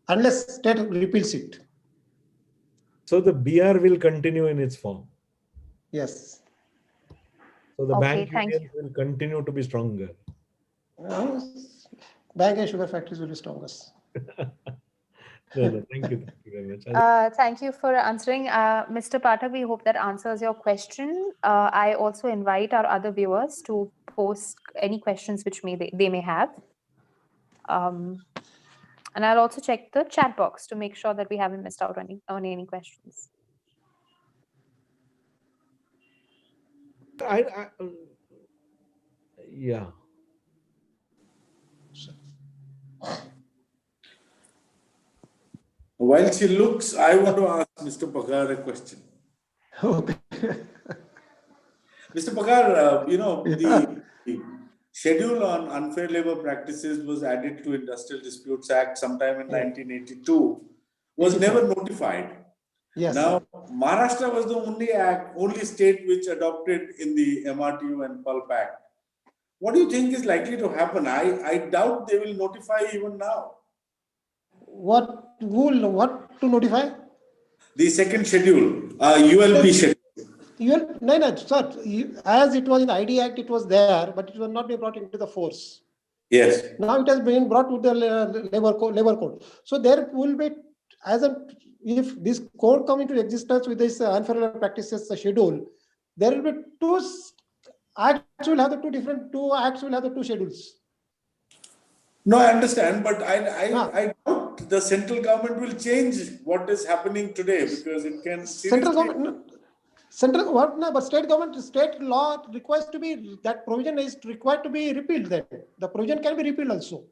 unless state repeals it. So the BR will continue in its form. Yes. So the Okay, bank thank unions will continue to be stronger. Bank and sugar factories will be strongest. No, thank you very much. Thank you for answering. Mr. Pathak, we hope that answers your question. I also invite our other viewers to post any questions which they may have. And I'll also check the chat box to make sure that we haven't missed out on any questions. Yeah. While she looks, I want to ask Mr. Pagar a question. Okay. Mr. Pagar, the schedule on unfair labor practices was added to Industrial Disputes Act sometime in 1982, was never notified. Yes. Now, Maharashtra was the only state which adopted in the MRTU and Pulp Act. What do you think is likely to happen? I doubt they will notify even now. What to notify? The second schedule, ULP schedule. No, sir. As it was in the ID Act, it was there, but it was not being brought into the force. Yes. Now it has been brought to the labor code. So there will be, if this code come into existence with this unfair labor practices schedule, there will be two acts will have the two schedules. No, I understand, but I doubt the central government will change what is happening today, because it can Central government. But state law requires to be, that provision is required to be repealed. Then the provision can be repealed also.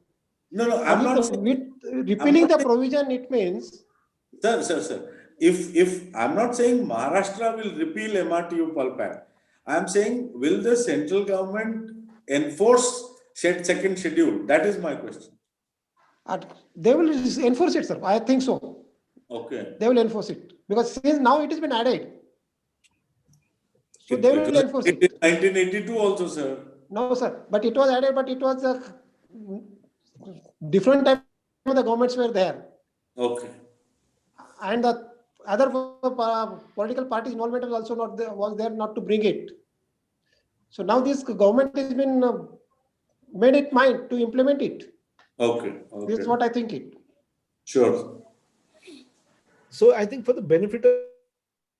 No, I'm not saying, repealing the provision. It means, sir. If I'm not saying Maharashtra will repeal MRTU Pulp Act, I'm saying, will the central government enforce second schedule? That is my question. They will enforce it, sir. I think so. Okay. They will enforce it, because since now it has been added. So they will enforce it. In 1982 also, sir. No, sir. But it was added, but it was a different type of the governments were there. Okay. And the other political party involvement was also was there not to bring it. So now this government has been made it mind to implement it. Okay. This is what I think it. Sure. So I think for the benefit of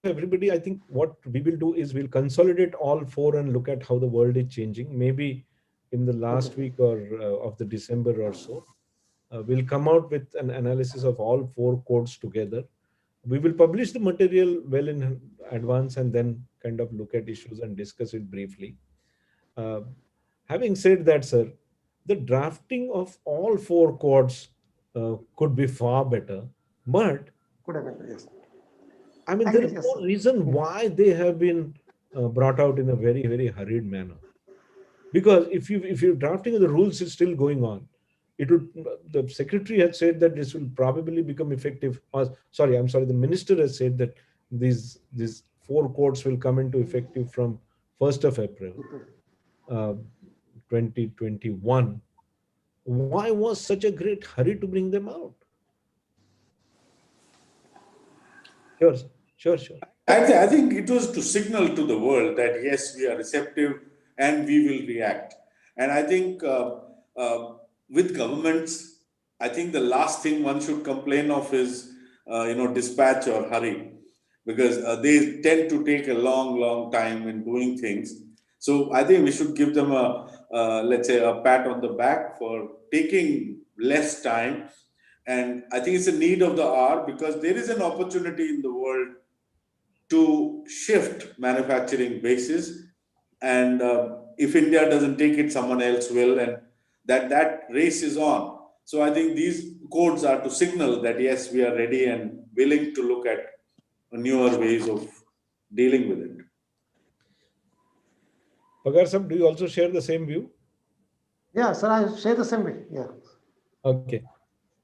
everybody, I think what we will do is we'll consolidate all four and look at how the world is changing. Maybe in the last week or of the December or so, we'll come out with an analysis of all four codes together. We will publish the material well in advance and then kind of look at issues and discuss it briefly. Having said that, sir, the drafting of all four codes could be far better, but Could have been, yes. I mean, there is no reason why they have been brought out in a very, very hurried manner. Because if you're drafting the rules is still going on, it would. The secretary had said that this will probably become effective. The minister has said that these 4 codes will come into effective from 1st of April, uh, 2021. Why was such a great hurry to bring them out? Sure, sir. Sure. I think it was to signal to the world that yes, we are receptive and we will react. And I think with governments, I think the last thing one should complain of is dispatch or hurry, because they tend to take a long time in doing things. So I think we should give them a let's say a pat on the back for taking less time. And I think it's a need of the hour, because there is an opportunity in the world to shift manufacturing bases, and if India doesn't take it, someone else will, and that race is on. So I think these codes are to signal that yes, we are ready and willing to look at newer ways of dealing with it. Pagar Sab, do you also share the same view? Yeah, sir, I share the same way. Yeah. Okay.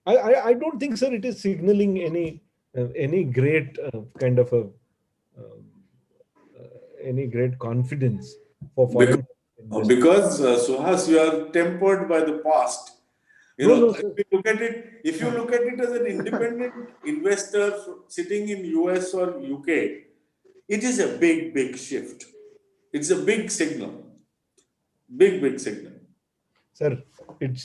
I don't think, sir, it is signaling any great kind of any great confidence for foreign investors. Because Suhas, you are tempered by the past. No, If sir. you look at it as an independent investor sitting in US or UK, it is a big shift. It's a big signal. Big signal. Sir, it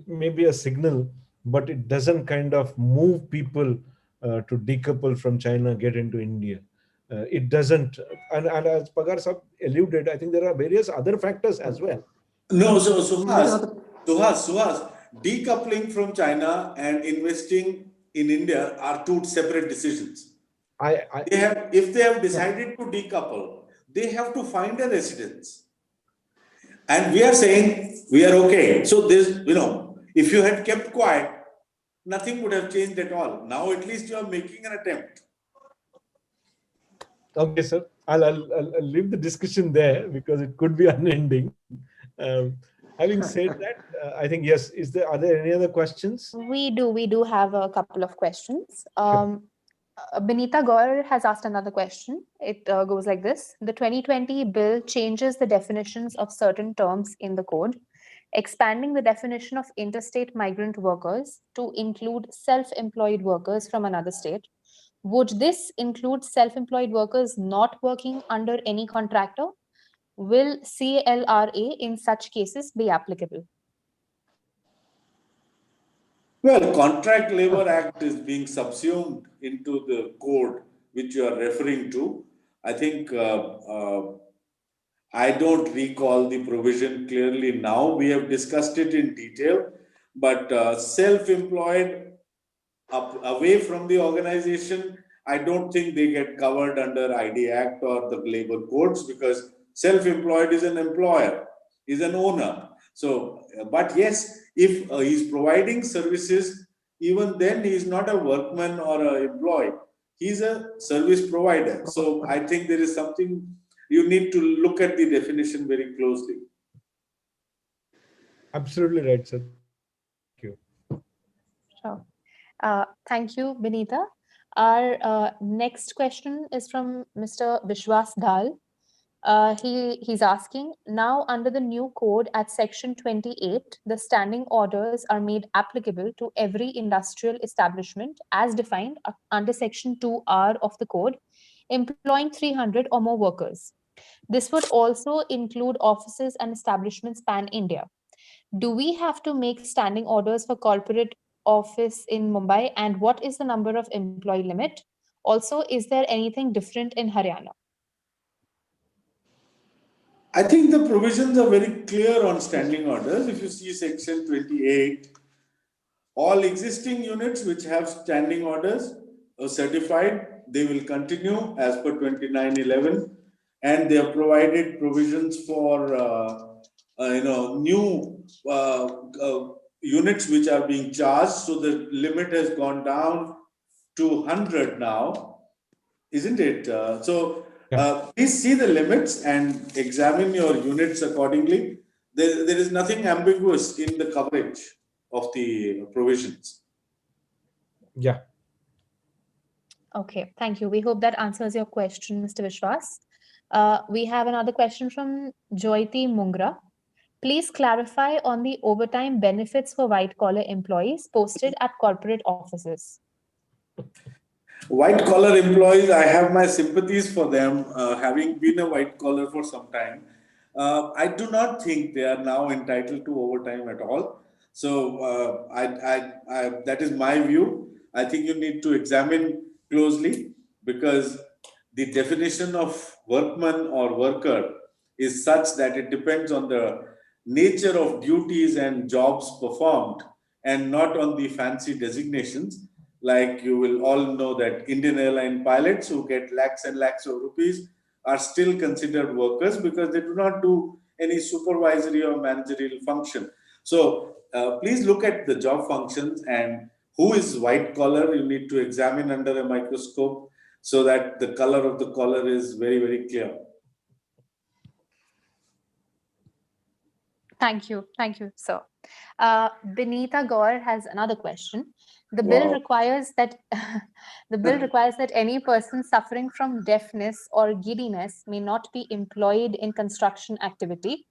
may be a signal, but it doesn't kind of move people to decouple from China, get into India. It doesn't, and as Pagar Sab alluded, I think there are various other factors as well. No, so Suhas, decoupling from China and investing in India are two separate decisions. If they have decided to decouple, they have to find a residence. And we are saying we are okay. So this, if you had kept quiet, nothing would have changed at all. Now at least you are making an attempt. Okay, sir. I'll leave the discussion there because it could be unending. Having said that, I think yes. Are there any other questions? We do have a couple of questions. Benita Gaur has asked another question. It goes like this: the 2020 bill changes the definitions of certain terms in the code, expanding the definition of interstate migrant workers to include self-employed workers from another state. Would this include self-employed workers not working under any contractor? Will CLRA in such cases be applicable? Well, Contract Labor Act is being subsumed into the code which you are referring to. I think I don't recall the provision clearly now. We have discussed it in detail, but self-employed away from the organization, I don't think they get covered under ID Act or the labor codes, because self-employed is an employer, is an owner. So, but yes, if he's providing services, even then he is not a workman or an employee. He's a service provider. So I think there is something you need to look at the definition very closely. Absolutely right, sir. Thank you. Sure. Thank you, Benita. Our next question is from Mr. Vishwas Dal. He's asking, now under the new code at section 28, the standing orders are made applicable to every industrial establishment as defined under section 2R of the code, employing 300 or more workers. This would also include offices and establishments pan-India. Do we have to make standing orders for corporate office in Mumbai, and what is the number of employee limit? Also, is there anything different in Haryana? I think the provisions are very clear on standing orders. If you see section 28, all existing units which have standing orders are certified, they will continue as per 2911, and they have provided provisions for new units which are being charged. So the limit has gone down to 100 now, isn't it? Please see the limits and examine your units accordingly. There is nothing ambiguous in the coverage of the provisions. Yeah. Okay, thank you. We hope that answers your question, Mr. Vishwas. We have another question from Joyti Mungra. Please clarify on the overtime benefits for white collar employees posted at corporate offices. White collar employees, I have my sympathies for them, having been a white collar for some time. I do not think they are now entitled to overtime at all. So that is my view. I think you need to examine closely, because the definition of workman or worker is such that it depends on the nature of duties and jobs performed, and not on the fancy designations. Like, you will all know that Indian airline pilots who get lakhs and lakhs of rupees are still considered workers, because they do not do any supervisory or managerial function. So please look at the job functions, and who is white collar you need to examine under a microscope, so that the color of the collar is very, very clear. Thank you, sir. Benita Gaur has another question. The bill Wow. requires that any person suffering from deafness or giddiness may not be employed in construction activity,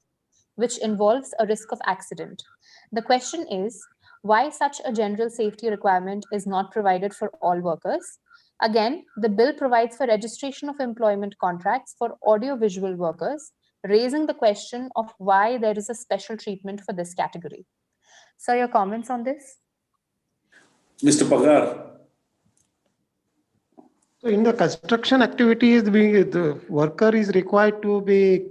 which involves a risk of accident. The question is, why such a general safety requirement is not provided for all workers? Again, the bill provides for registration of employment contracts for audiovisual workers, raising the question of why there is a special treatment for this category. So, your comments on this? Mr. Pagar. So in the construction activities, the worker is required to be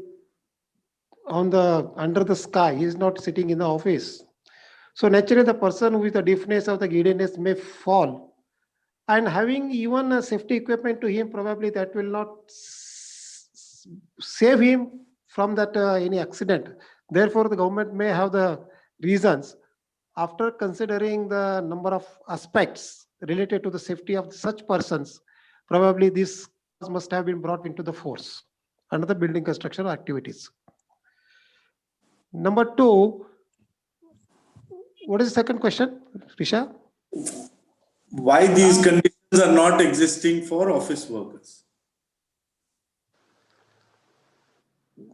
under the sky. He is not sitting in the office. So naturally, the person with the deafness or the giddiness may fall. And having even a safety equipment to him, probably that will not save him from that any accident. Therefore, the government may have the reasons, after considering the number of aspects related to the safety of such persons, probably this must have been brought into the force under the building construction activities. Number two, what is the second question, Risha? Why these conditions are not existing for office workers?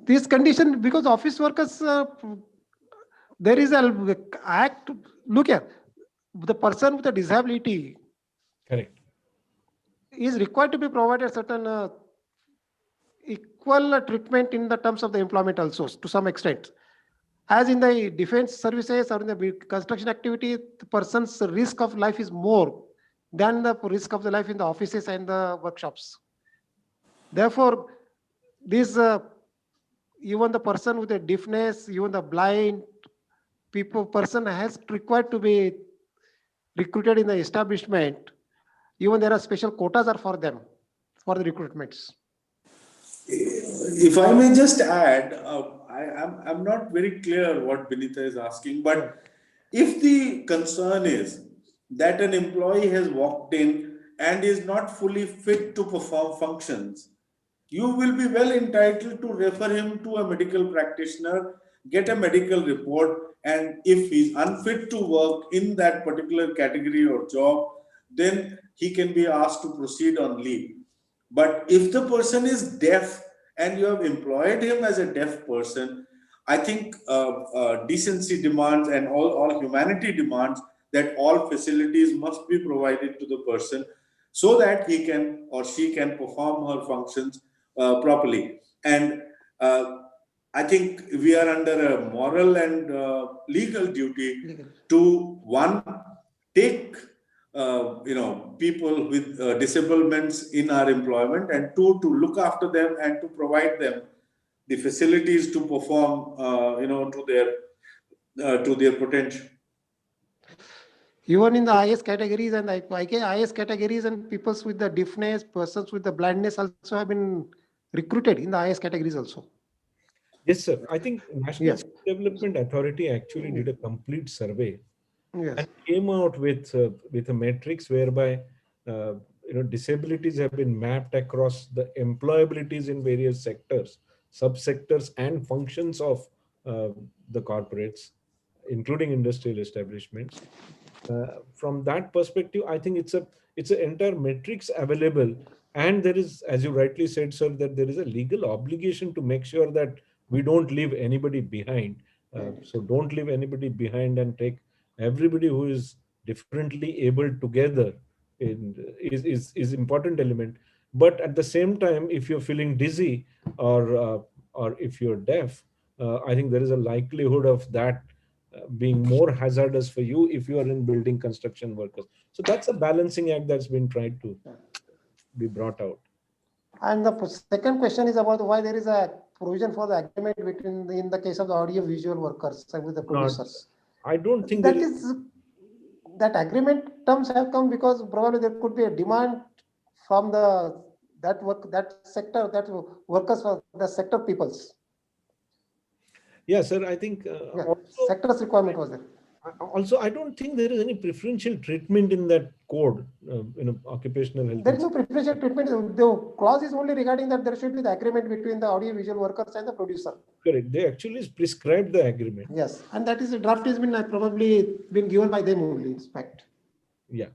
These conditions, because office workers, there is a act. Look here, the person with a disability, Correct, is required to be provided certain equal treatment in the terms of the employment also, to some extent. As in the defense services or in the construction activity, the person's risk of life is more than the risk of the life in the offices and the workshops. Therefore, this even the person with a deafness, even the blind person has required to be recruited in the establishment. Even there are special quotas are for them, for the recruitments. If I may just add, I'm not very clear what Benita is asking, but if the concern is that an employee has walked in and is not fully fit to perform functions, you will be well entitled to refer him to a medical practitioner, get a medical report, and if he's unfit to work in that particular category or job, then he can be asked to proceed on leave. But if the person is deaf and you have employed him as a deaf person, I think decency demands and all humanity demands that all facilities must be provided to the person, so that he can or she can perform her functions properly. And I think we are under a moral and legal duty to, one, take people with disablements in our employment, and two, to look after them and to provide them the facilities to perform to their potential. Even in the IS categories and IS categories, and people with the deafness, persons with the blindness also have been recruited in the IS categories also. yes, sir. I think National Yes. Skill Development Authority actually did a complete survey Yes. and came out with a matrix whereby disabilities have been mapped across the employabilities in various sectors, subsectors, and functions of the corporates, including industrial establishments. From that perspective, I think it's an entire matrix available. And there is, as you rightly said, sir, that there is a legal obligation to make sure that we don't leave anybody behind. So don't leave anybody behind, and take everybody who is differently able together is important element. But at the same time, if you're feeling dizzy, or if you're deaf, I think there is a likelihood of that being more hazardous for you if you are in building construction workers. So that's a balancing act that's been tried to be brought out. And the second question is about why there is a provision for the agreement between in the case of the audio visual workers with the Not, producers. I don't think That there is that agreement terms have come because probably there could be a demand from the that sector, that workers for the sector peoples. Yeah, sir. I think Yeah, also, sector's requirement was there. also, I don't think there is any preferential treatment in that code, occupational health. There is no preferential treatment. The clause is only regarding that there should be the agreement between the audio visual workers and the producer. Correct. They actually prescribed the agreement. Yes, and that is a draft has been probably been given by them only, in fact. Yeah.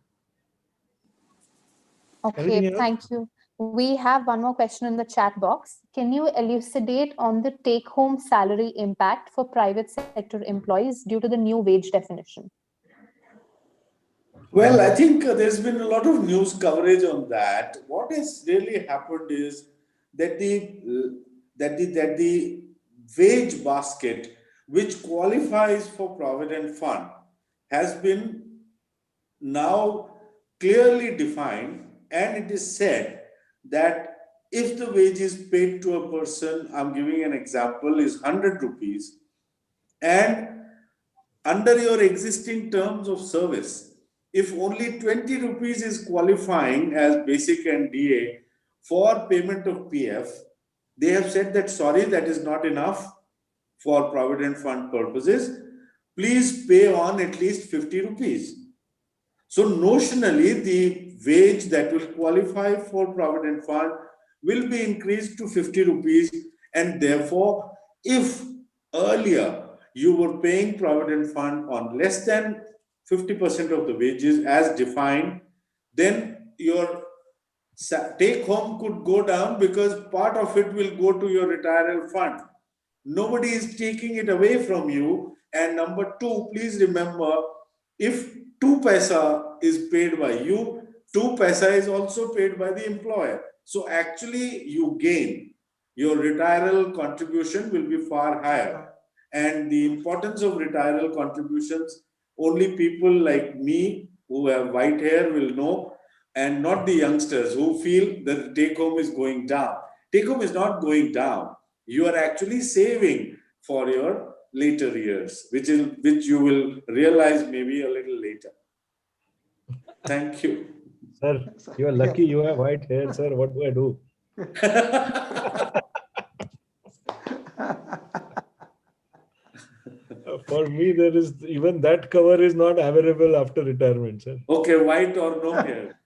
Okay, thank you. We have one more question in the chat box. Can you elucidate on the take-home salary impact for private sector employees due to the new wage definition? Well, I think there's been a lot of news coverage on that. What has really happened is that the wage basket, which qualifies for provident fund, has been now clearly defined, and it is said that if the wage is paid to a person, I'm giving an example, is 100 rupees, and under your existing terms of service, if only 20 rupees is qualifying as basic and DA for payment of PF, they have said that sorry, that is not enough for provident fund purposes. Please pay on at least 50 rupees. So notionally, the wage that will qualify for provident fund will be increased to 50 rupees, and therefore, if earlier you were paying provident fund on less than 50% of the wages as defined, then your take home could go down because part of it will go to your retirement fund. Nobody is taking it away from you. And number two, please remember, if 2 paisa is paid by you, 2 paisa is also paid by the employer. So actually you gain. Your retirement contribution will be far higher. And the importance of retirement contributions, only people like me who have white hair will know, and not the youngsters who feel that the take home is going down. Take home is not going down. You are actually saving for your later years, which you will realize maybe a little later. Thank you. Sir, you are lucky you have white hair, sir. What do I do? For me, there is even that cover is not available after retirement, sir. Okay, white or no hair.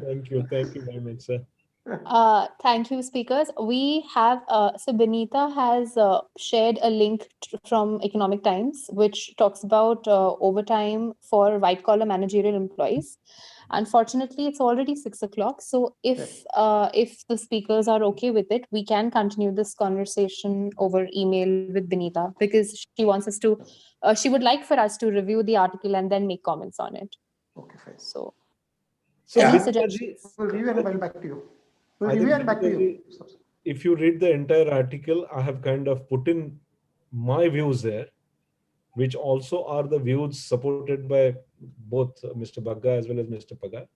Thank you very much, sir. Thank you, speakers. We have, so Benita has shared a link from Economic Times, which talks about overtime for white collar managerial employees. Unfortunately, it's already 6 o'clock. So if the speakers are okay with it, we can continue this conversation over email with Benita, because she wants us to, she would like for us to review the article and then make comments on it. Okay, fine. So Benita any ji, suggestions? We'll review and come back to you. We'll I think review and back to Benita you. ji, if you read the entire article, I have kind of put in my views there, which also are the views supported by both Mr. Bagga as well as Mr. Paga.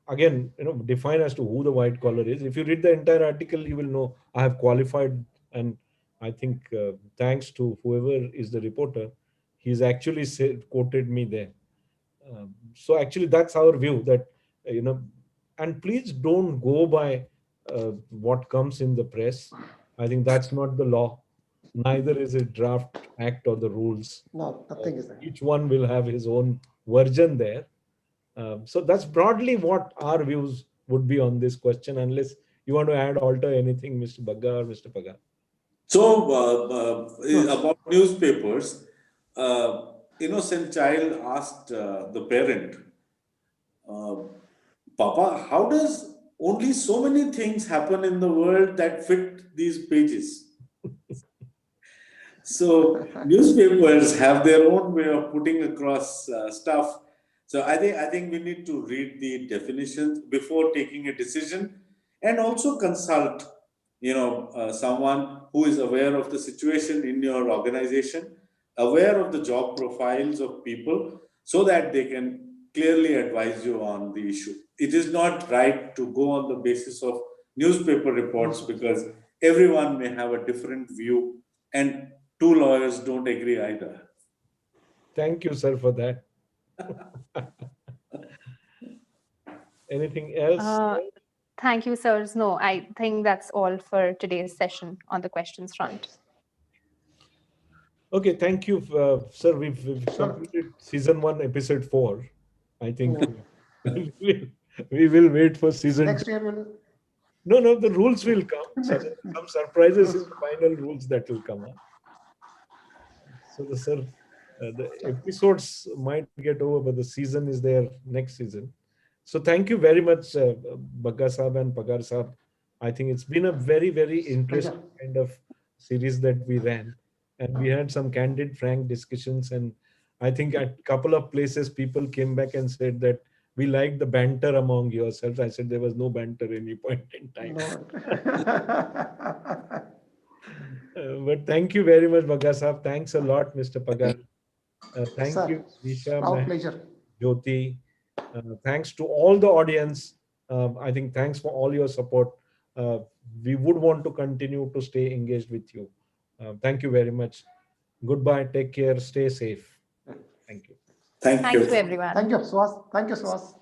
Again, define as to who the white collar is. If you read the entire article, you will know I have qualified, and I think thanks to whoever is the reporter, he's actually quoted me there. So actually, that's our view that, and please don't go by what comes in the press. I think that's not the law. Neither is it draft act or the rules. No, nothing is there. Each one will have his own version there. So that's broadly what our views would be on this question, unless you want to add, alter anything, Mr. Bagga or Mr. Paga. So about newspapers, innocent child asked the parent, uh, Papa, how does only so many things happen in the world that fit these pages? So newspapers have their own way of putting across stuff. So I think we need to read the definitions before taking a decision, and also consult, someone who is aware of the situation in your organization, aware of the job profiles of people, so that they can clearly advise you on the issue. It is not right to go on the basis of newspaper reports, because everyone may have a different view, and two lawyers don't agree either. Thank you, sir, for that. Anything else? Thank you, sirs. No, I think that's all for today's session on the questions front. Okay, thank you, sir. We've Sure. completed season 1, episode 4. I think Yeah. we will wait for season Next 2. year will. No, the rules will come. Some surprises in the final rules that will come up. So the episodes might get over, but the season is there next season. So thank you very much, Bagga Saab and Pagar Saab. I think it's been a very, very interesting kind of series that we ran. And we had some candid, frank discussions. And I think at a couple of places, people came back and said that we liked the banter among yourselves. I said there was no banter any point in time. But thank you very much, Bagga Saab. Thanks a lot, Mr. Pagar. Thank Sir, you, Disha, our pleasure. Jyoti. Thanks to all the audience. I think thanks for all your support. We would want to continue to stay engaged with you. Thank you very much. Goodbye. Take care. Stay safe. Thank you. Thank Thank you. you, everyone. Thank you, Suhas. Thank you, Suhas.